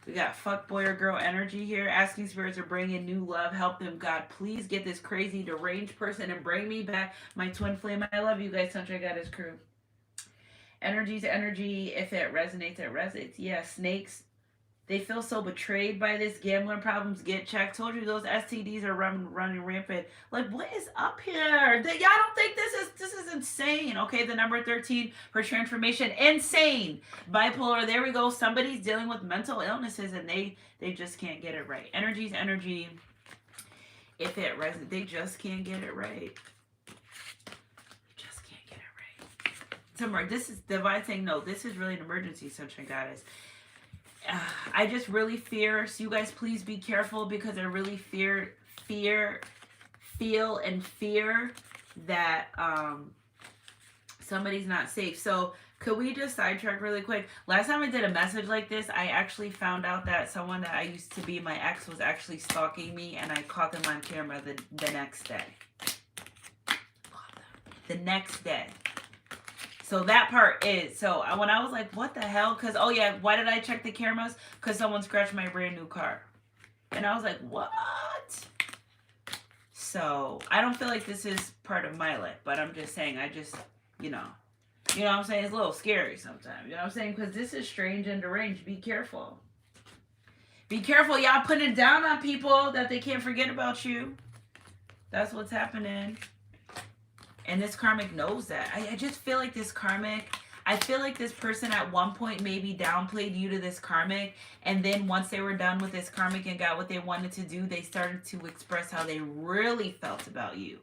We got fuck boy or girl energy here. Asking spirits to bring in new love. Help them, God. Please get this crazy deranged person and bring me back my twin flame. I love you guys. Sunshine Goddess crew. Energy to energy. If it resonates, it resonates. Yeah, snakes. They feel so betrayed by this. Gambling problems get checked. Told you those STDs are running rampant. Like, what is up here? Y'all don't think this is insane? Okay, the number 13 for transformation. Insane. Bipolar. There we go. Somebody's dealing with mental illnesses and they just can't get it right. Energy's energy. If it resonates, they just can't get it right. Somewhere, this is divine saying, no, this is really an emergency, Sunshine Goddess. I just really fear, so you guys please be careful, because I really feel that somebody's not safe. So could we just sidetrack really quick? Last time I did a message like this, I actually found out that someone that I used to be my ex was actually stalking me, and I caught them on camera the next day. The next day. So that part is, so when I was like, what the hell? Because, oh yeah, why did I check the cameras? Because someone scratched my brand new car. And I was like, what? So I don't feel like this is part of my life, but I'm just saying, you know what I'm saying? It's a little scary sometimes. You know what I'm saying? Because this is strange and deranged. Be careful. Be careful. Y'all putting it down on people that they can't forget about you. That's what's happening. And this karmic knows that. I just feel like this karmic, I feel like this person at one point maybe downplayed you to this karmic. And then once they were done with this karmic and got what they wanted to do, they started to express how they really felt about you.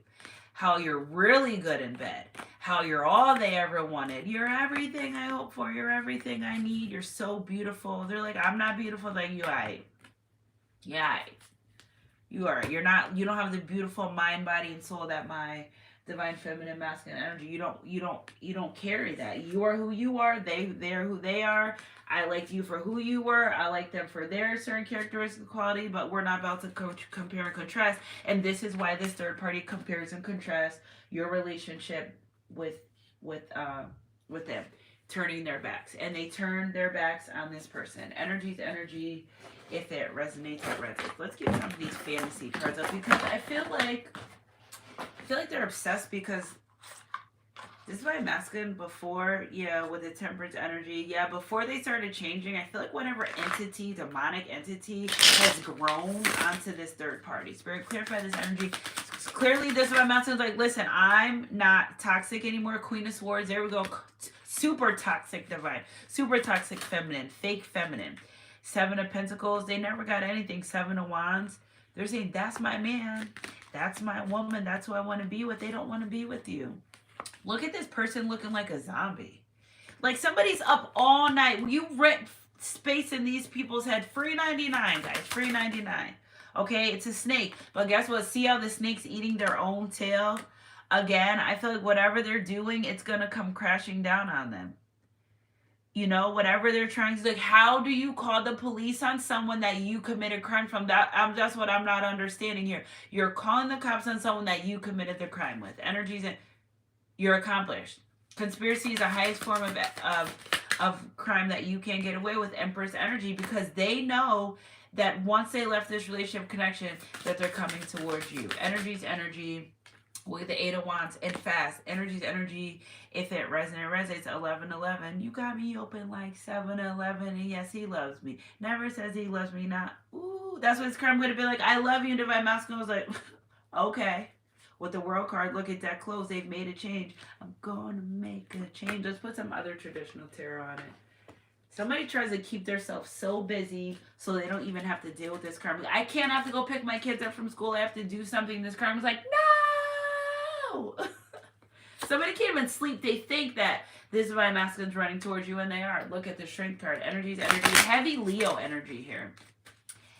How you're really good in bed. How you're all they ever wanted. You're everything I hope for. You're everything I need. You're so beautiful. They're like, I'm not beautiful like you. Yeah, you are. You're not. You don't have the beautiful mind, body, and soul that my divine feminine masculine energy. You don't carry that. You are who you are. They're who they are. I like you for who you were. I like them for their certain characteristic quality, but we're not about to compare and contrast. And this is why this third party compares and contrasts your relationship with them, turning their backs. And they turn their backs on this person. Energy's energy. If it resonates, it resonates. Let's get some of these fantasy cards up, because I feel like they're obsessed, because this is my masculine before, yeah, with the temperance energy. Yeah, before they started changing, I feel like whatever entity, demonic entity, has grown onto this third party. Spirit, clarify this energy. Clearly, this is my masculine's like, listen, I'm not toxic anymore. Queen of Swords, there we go. Super toxic divine. Super toxic feminine. Fake feminine. Seven of Pentacles, they never got anything. Seven of Wands, they're saying, that's my man. That's my woman. That's who I want to be with. They don't want to be with you. Look at this person looking like a zombie. Like somebody's up all night. You rent space in these people's head. Free 99, guys. Free 99. Okay, it's a snake. But guess what? See how the snake's eating their own tail? Again, I feel like whatever they're doing, it's going to come crashing down on them. You know, whatever they're trying to do. Like, how do you call the police on someone that you committed crime from? That's what I'm not understanding here. You're calling the cops on someone that you committed the crime with. Energies, and you're accomplished. Conspiracy is the highest form of crime that you can get away with. Empress energy, because they know that once they left this relationship connection, that they're coming towards you. Energies, energy. With the 8 of Wands and fast. Energies, energy. If it resonates, 1111. You got me open like 7-Eleven, and yes, he loves me. Never says he loves me not. Ooh, that's what his karma would have been like. I love you. And Divine Masculine was like, okay. With the World card, look at that close. They've made a change. I'm going to make a change. Let's put some other traditional tarot on it. Somebody tries to keep themselves so busy so they don't even have to deal with this karma. I can't have to go pick my kids up from school. I have to do something. This karma's like, no! Somebody can't even sleep. They think that this Divine Masculine's running towards you, and they are. Look at the Strength card. Energies, energy. Heavy Leo energy here.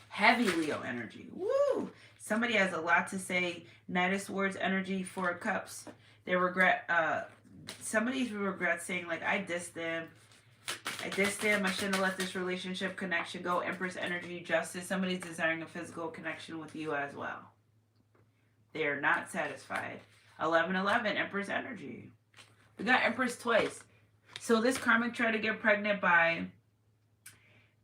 Heavy Leo energy. Woo! Somebody has a lot to say. Knight of Swords energy, 4 of Cups. They regret, somebody regrets saying, like, I dissed them. I shouldn't have let this relationship connection go. Empress energy, Justice. Somebody's desiring a physical connection with you as well. They are not satisfied. 1111, Empress energy. We got Empress twice. So this karmic tried to get pregnant by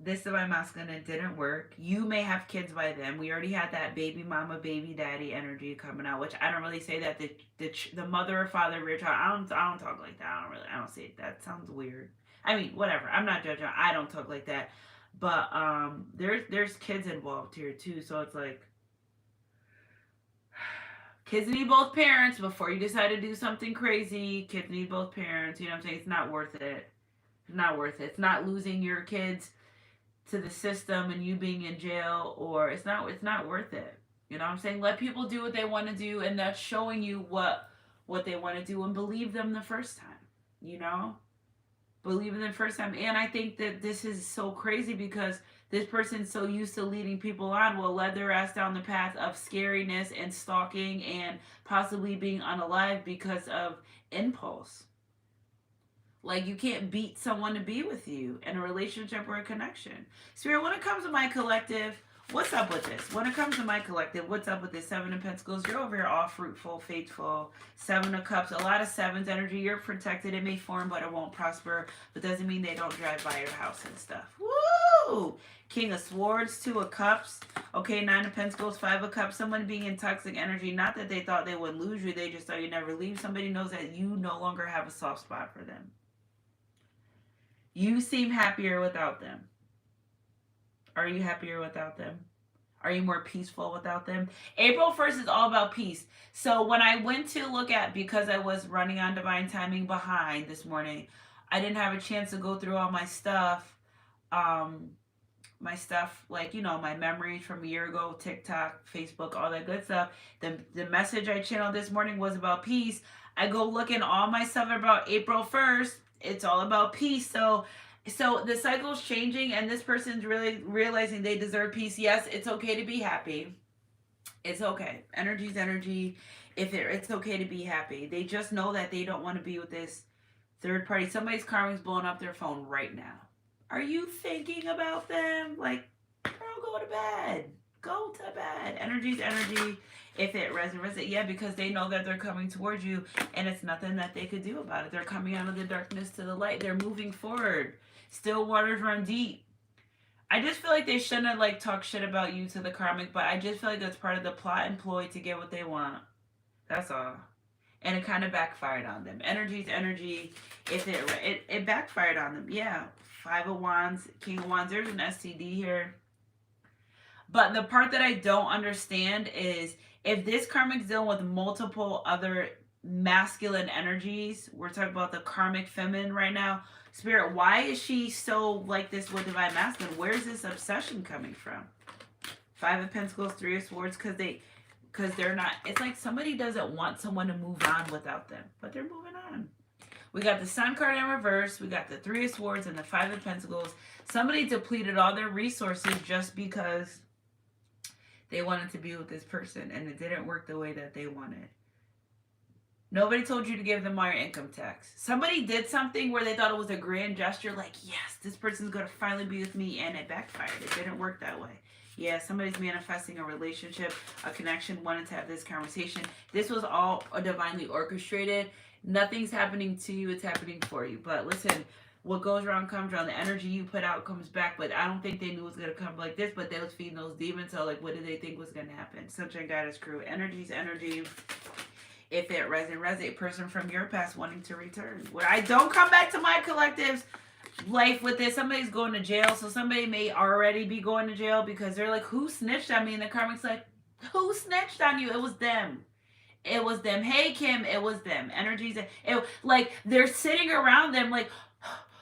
this Divine Masculine. It didn't work. You may have kids by them. We already had that baby mama, baby daddy energy coming out, which I don't really say that the mother or father of your child. I don't talk like that. I don't say it. That sounds weird. I mean, whatever. I'm not judging. I don't talk like that. But there's kids involved here too. So it's like, kids need both parents before you decide to do something crazy. Kids need both parents. You know what I'm saying? It's not worth it. It's not worth it. It's not losing your kids to the system and you being in jail, or it's not worth it. You know what I'm saying? Let people do what they want to do, and that's showing you what they want to do, and believe them the first time. You know? Believe in them the first time. And I think that this is so crazy because this person's so used to leading people on, will lead their ass down the path of scariness and stalking and possibly being unalive because of impulse. Like, you can't beat someone to be with you in a relationship or a connection. Spirit, when it comes to my collective, what's up with this? When it comes to my collective, what's up with this? 7 of Pentacles. You're over here all fruitful, faithful. 7 of Cups. A lot of 7s energy. You're protected. It may form, but it won't prosper. But doesn't mean they don't drive by your house and stuff. Woo! King of Swords. 2 of Cups. Okay, 9 of Pentacles. 5 of Cups. Someone being in toxic energy. Not that they thought they would lose you. They just thought you'd never leave. Somebody knows that you no longer have a soft spot for them. You seem happier without them. Are you happier without them? Are you more peaceful without them? April 1st is all about peace. So when I went to look at, because I was running on divine timing behind this morning, I didn't have a chance to go through all my stuff. Like, you know, my memories from a year ago, TikTok, Facebook, all that good stuff. The message I channeled this morning was about peace. I go look in all my stuff about April 1st. It's all about peace. So the cycle's changing, and this person's really realizing they deserve peace. Yes, it's okay to be happy. It's okay. Energy's energy. It's okay to be happy. They just know that they don't want to be with this third party. Somebody's karma's blowing up their phone right now. Are you thinking about them? Like, girl, go to bed. Go to bed. Energy's energy. If it resonates, yeah, because they know that they're coming towards you, and it's nothing that they could do about it. They're coming out of the darkness to the light. They're moving forward. Still waters run deep. I just feel like they shouldn't have, like, talked shit about you to the karmic, but I just feel like that's part of the plot employed to get what they want. That's all. And it kind of backfired on them. Energy's energy. If it backfired on them, yeah. 5 of Wands, King of Wands. There's an STD here. But the part that I don't understand is, if this karmic's dealing with multiple other masculine energies, we're talking about the karmic feminine right now. Spirit, why is she so like this with divine masculine? Where's this obsession coming from? 5 of Pentacles, 3 of Swords, because they're not, it's like somebody doesn't want someone to move on without them, but they're moving on. We got the Sun card in reverse. We got the 3 of Swords and the 5 of Pentacles. Somebody depleted all their resources just because They wanted to be with this person and it didn't work the way that they wanted. Nobody told you to give them all your income tax. Somebody did something where they thought it was a grand gesture, like, yes, this person's going to finally be with me, and it backfired. It didn't work that way. Yeah, somebody's manifesting a relationship, a connection, wanted to have this conversation. This was all divinely orchestrated. Nothing's happening to you, it's happening for you. But listen, what goes around comes around. The energy you put out comes back. But I don't think they knew it was going to come like this, but they was feeding those demons. So, like, what did they think was going to happen? Sunshine Goddess Crew. Energy's energy. If it resonates, a person from your past wanting to return. Where I don't come back to my collective's life with this. Somebody's going to jail, so somebody may already be going to jail because they're like, who snitched on me? And the karmic's like, who snitched on you? It was them. It was them. Hey, Kim, it was them. Energies, like, they're sitting around them like,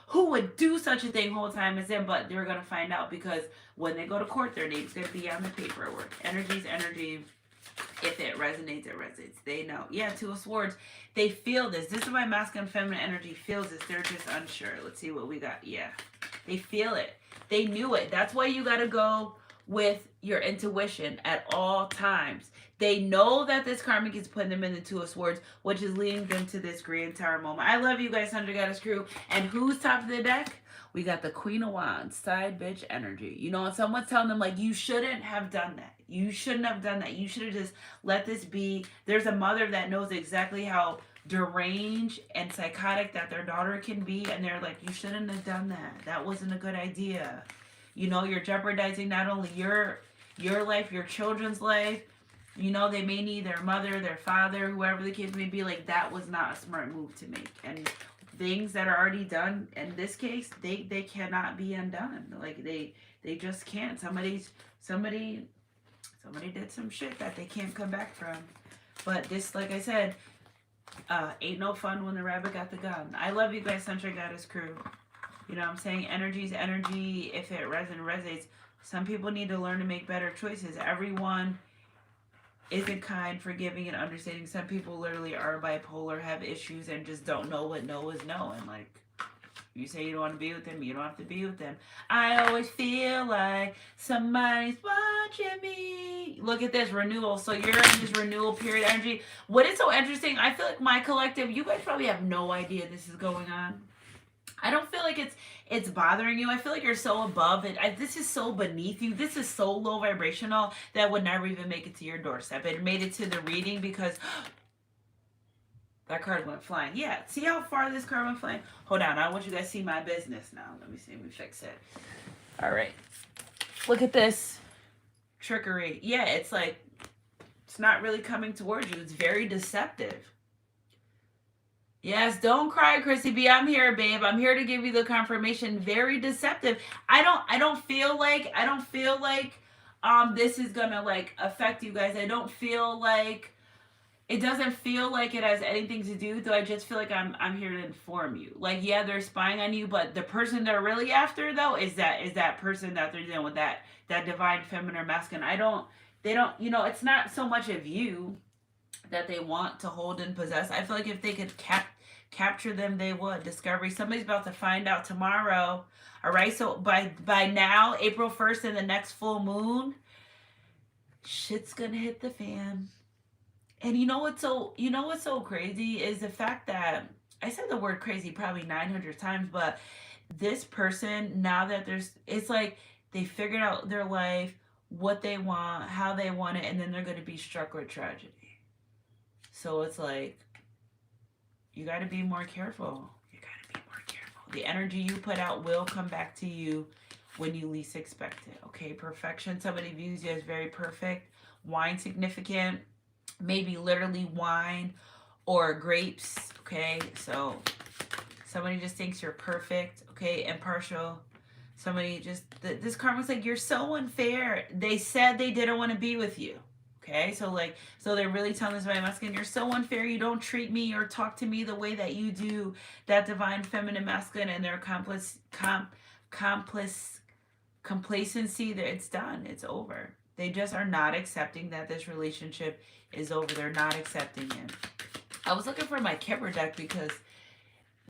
who would do such a thing whole time as them? But they're going to find out because when they go to court, their name's going to be on the paperwork. Energies, energy. If it resonates, it resonates. They know. Yeah, Two of Swords. They feel this. This is why masculine and feminine energy feels this. They're just unsure. Let's see what we got. Yeah. They feel it. They knew it. That's why you got to go with your intuition at all times. They know that this karmic is putting them in the Two of Swords, which is leading them to this grand tower moment. I love you guys, Sunshine Goddess Crew. And who's top of the deck? We got the Queen of Wands, side bitch energy. You know, and someone's telling them, like, you shouldn't have done that. You shouldn't have done that. You should have just let this be. There's a mother that knows exactly how deranged and psychotic that their daughter can be. And they're like, you shouldn't have done that. That wasn't a good idea. You know, you're jeopardizing not only your life, your children's life. You know, they may need their mother, their father, whoever the kids may be. Like, that was not a smart move to make. And things that are already done in this case, they cannot be undone. Like, they just can't. Somebody did some shit that they can't come back from. But this, like I said, ain't no fun when the rabbit got the gun. I love you guys, Sunshine Goddess Crew. You know what I'm saying? Energy's energy. If it resonates, some people need to learn to make better choices. Everyone isn't kind, forgiving, and understanding. Some people literally are bipolar, have issues, and just don't know what no is no. And, like, you say you don't want to be with them, you don't have to be with them. I always feel like somebody's watching me. Look at this renewal. So you're in this renewal period energy. What is so interesting, I feel like my collective, you guys probably have no idea this is going on. I don't feel like it's bothering you. I feel like you're so above it. This is so beneath you. This is so low vibrational that would never even make it to your doorstep. It made it to the reading because that card went flying. Yeah, see how far this card went flying? Hold on, I want you guys to see my business now. Let me see, let me fix it. All right. Look at this trickery. Yeah, it's like, it's not really coming towards you. It's very deceptive. Yes, don't cry, Chrissy B. I'm here, babe. I'm here to give you the confirmation. Very deceptive. I don't feel like this is gonna, like, affect you guys. I don't feel like it doesn't feel like it has anything to do, though. I just feel like I'm here to inform you. Like, yeah, they're spying on you, but the person they're really after, though, is that person that they're dealing with, that divine feminine or masculine. They don't, you know, it's not so much of you that they want to hold and possess. I feel like if they could capture them, they would. Discovery. Somebody's about to find out tomorrow. All right. So by now, April 1st and the next full moon, shit's gonna hit the fan. And you know what's so crazy is the fact that I said the word crazy probably 900 times, but this person, now that it's like they figured out their life, what they want, how they want it, and then they're going to be struck with tragedy. So it's like, you got to be more careful. You got to be more careful. The energy you put out will come back to you when you least expect it. Okay, perfection. Somebody views you as very perfect. Wine significant. Maybe literally wine or grapes. Okay, so somebody just thinks you're perfect. Okay, impartial. Somebody just, this karma's like, you're so unfair. They said they didn't want to be with you. Okay, so they're really telling this by masculine, you're so unfair, you don't treat me or talk to me the way that you do. That divine feminine masculine and their complacency, that it's done, it's over. They just are not accepting that this relationship is over. They're not accepting it. I was looking for my Kipper deck because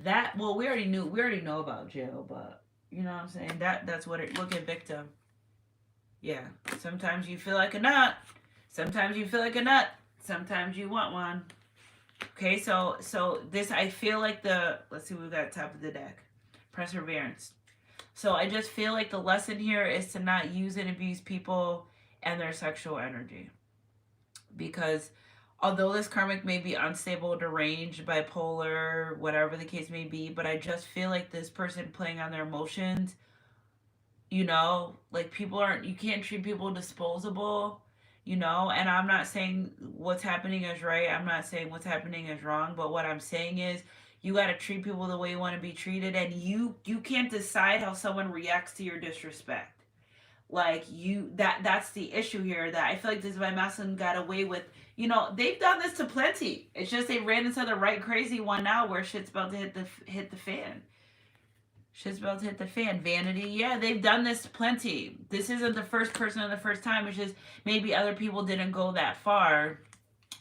we already know about jail, but you know what I'm saying? That's what it, look at victim. Yeah. Sometimes you feel like a nut. Sometimes you feel like a nut. Sometimes you want one. Okay, so this, I feel like let's see what we got top of the deck. Perseverance. So I just feel like the lesson here is to not use and abuse people and their sexual energy. Because although this karmic may be unstable, deranged, bipolar, whatever the case may be, but I just feel like this person playing on their emotions, like people aren't, you can't treat people disposable, and I'm not saying what's happening is right. I'm not saying what's happening is wrong, but what I'm saying is you got to treat people the way you want to be treated, and you can't decide how someone reacts to your disrespect. Like that's the issue here, that I feel like this is why Masculine got away with. They've done this to plenty. It's just they ran into the right crazy one now where shit's about to hit the fan. Shit's about to hit the fan. Vanity, yeah, they've done this plenty. This isn't the first person or the first time. It's just maybe other people didn't go that far.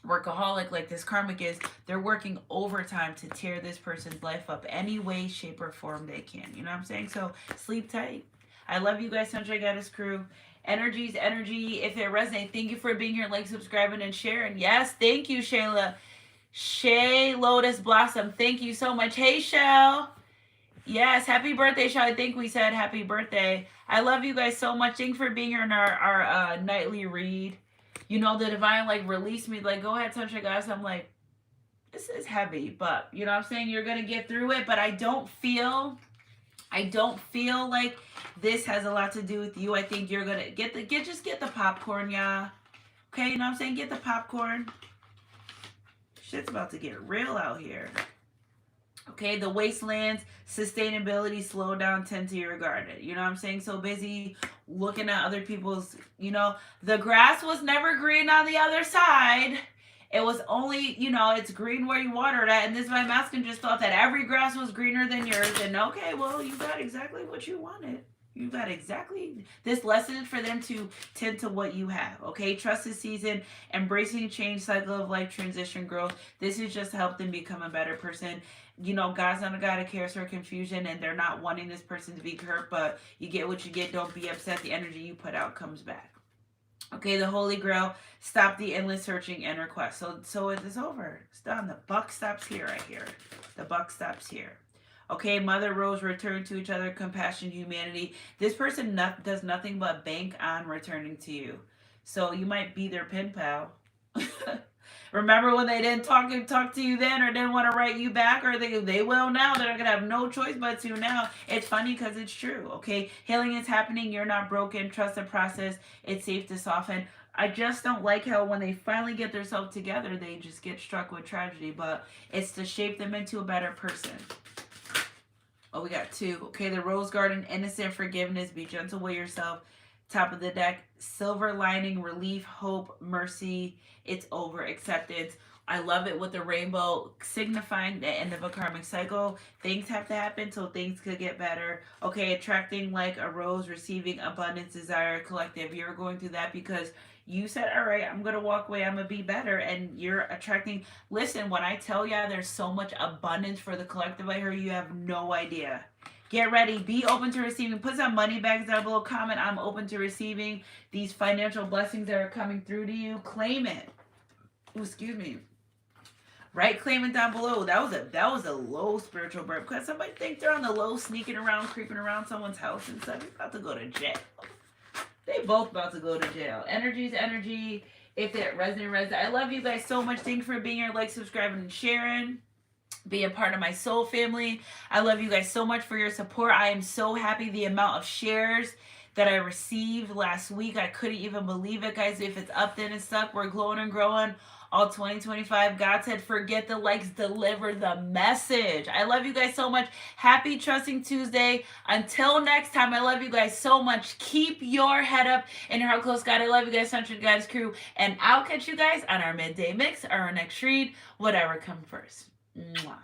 Workaholic, like this karmic is, they're working overtime to tear this person's life up any way, shape, or form they can. You know what I'm saying? So sleep tight. I love you guys, Sunshine Goddess crew. Energy's energy. If it resonates, thank you for being here, like, subscribing, and sharing. Yes, thank you, Shayla. Shay Lotus Blossom, thank you so much. Hey, Shell. Yes, happy birthday, Shell. I think we said happy birthday. I love you guys so much. Thanks for being here in our nightly read. The divine, like, released me. Like, go ahead, Sunshine Goddess. I'm like, this is heavy, but, you know what I'm saying? You're going to get through it, but I don't feel like this has a lot to do with you. I think you're gonna get the popcorn, yeah. Okay, you know what I'm saying? Get the popcorn. Shit's about to get real out here. Okay, the wastelands, sustainability, slow down, tend to be regarded. You know what I'm saying? So busy looking at other people's, the grass was never green on the other side. It was only, it's green where you water it at. And this my masculine just thought that every grass was greener than yours. And okay, well, you got exactly what you wanted. You got exactly. This lesson is for them to tend to what you have. Okay, trust this season, embracing change, cycle of life, transition, growth. This is just to help them become a better person. God's not a God of chaos or confusion, and they're not wanting this person to be hurt, but you get what you get. Don't be upset. The energy you put out comes back. Okay, the Holy Grail, stop the endless searching and request. So it is over. It's done. The buck stops here, I hear. The buck stops here. Okay, Mother Rose, return to each other, compassion, humanity. This person does nothing but bank on returning to you. So you might be their pen pal. Remember when they didn't talk to you then, or didn't want to write you back, or they will now. They're going to have no choice but to now. It's funny because it's true, okay? Healing is happening. You're not broken. Trust the process. It's safe to soften. I just don't like how when they finally get themselves together, they just get struck with tragedy. But it's to shape them into a better person. Oh, we got two. Okay, the Rose Garden, innocent forgiveness. Be gentle with yourself. Top of the deck, silver lining, relief, hope, mercy. It's over, acceptance. I love it with the rainbow, signifying the end of a karmic cycle. Things have to happen so things could get better. Okay, attracting like a rose, receiving abundance, desire, collective. You're going through that because you said, all right, I'm going to walk away. I'm going to be better. And you're attracting. Listen, when I tell ya there's so much abundance for the collective, I heard you have no idea. Get ready. Be open to receiving. Put some money bags down below. Comment, I'm open to receiving these financial blessings that are coming through to you. Claim it. Ooh, excuse me. Right, claim it down below. That was a low spiritual burp. Because somebody think they're on the low, sneaking around, creeping around someone's house and stuff. You're about to go to jail. They both about to go to jail. Energy's energy. If it resonates. I love you guys so much. Thanks for being here. Like, subscribing, and sharing. Be a part of my soul family. I love you guys so much for your support. I am so happy the amount of shares that I received last week. I couldn't even believe it, guys. If it's up, then it's stuck. We're glowing and growing all 2025. God said, forget the likes, deliver the message. I love you guys so much. Happy Trusting Tuesday. Until next time, I love you guys so much. Keep your head up and your heart close. God, I love you guys, Sunshine Goddess crew. And I'll catch you guys on our midday mix or our next read, whatever comes first. Mwah.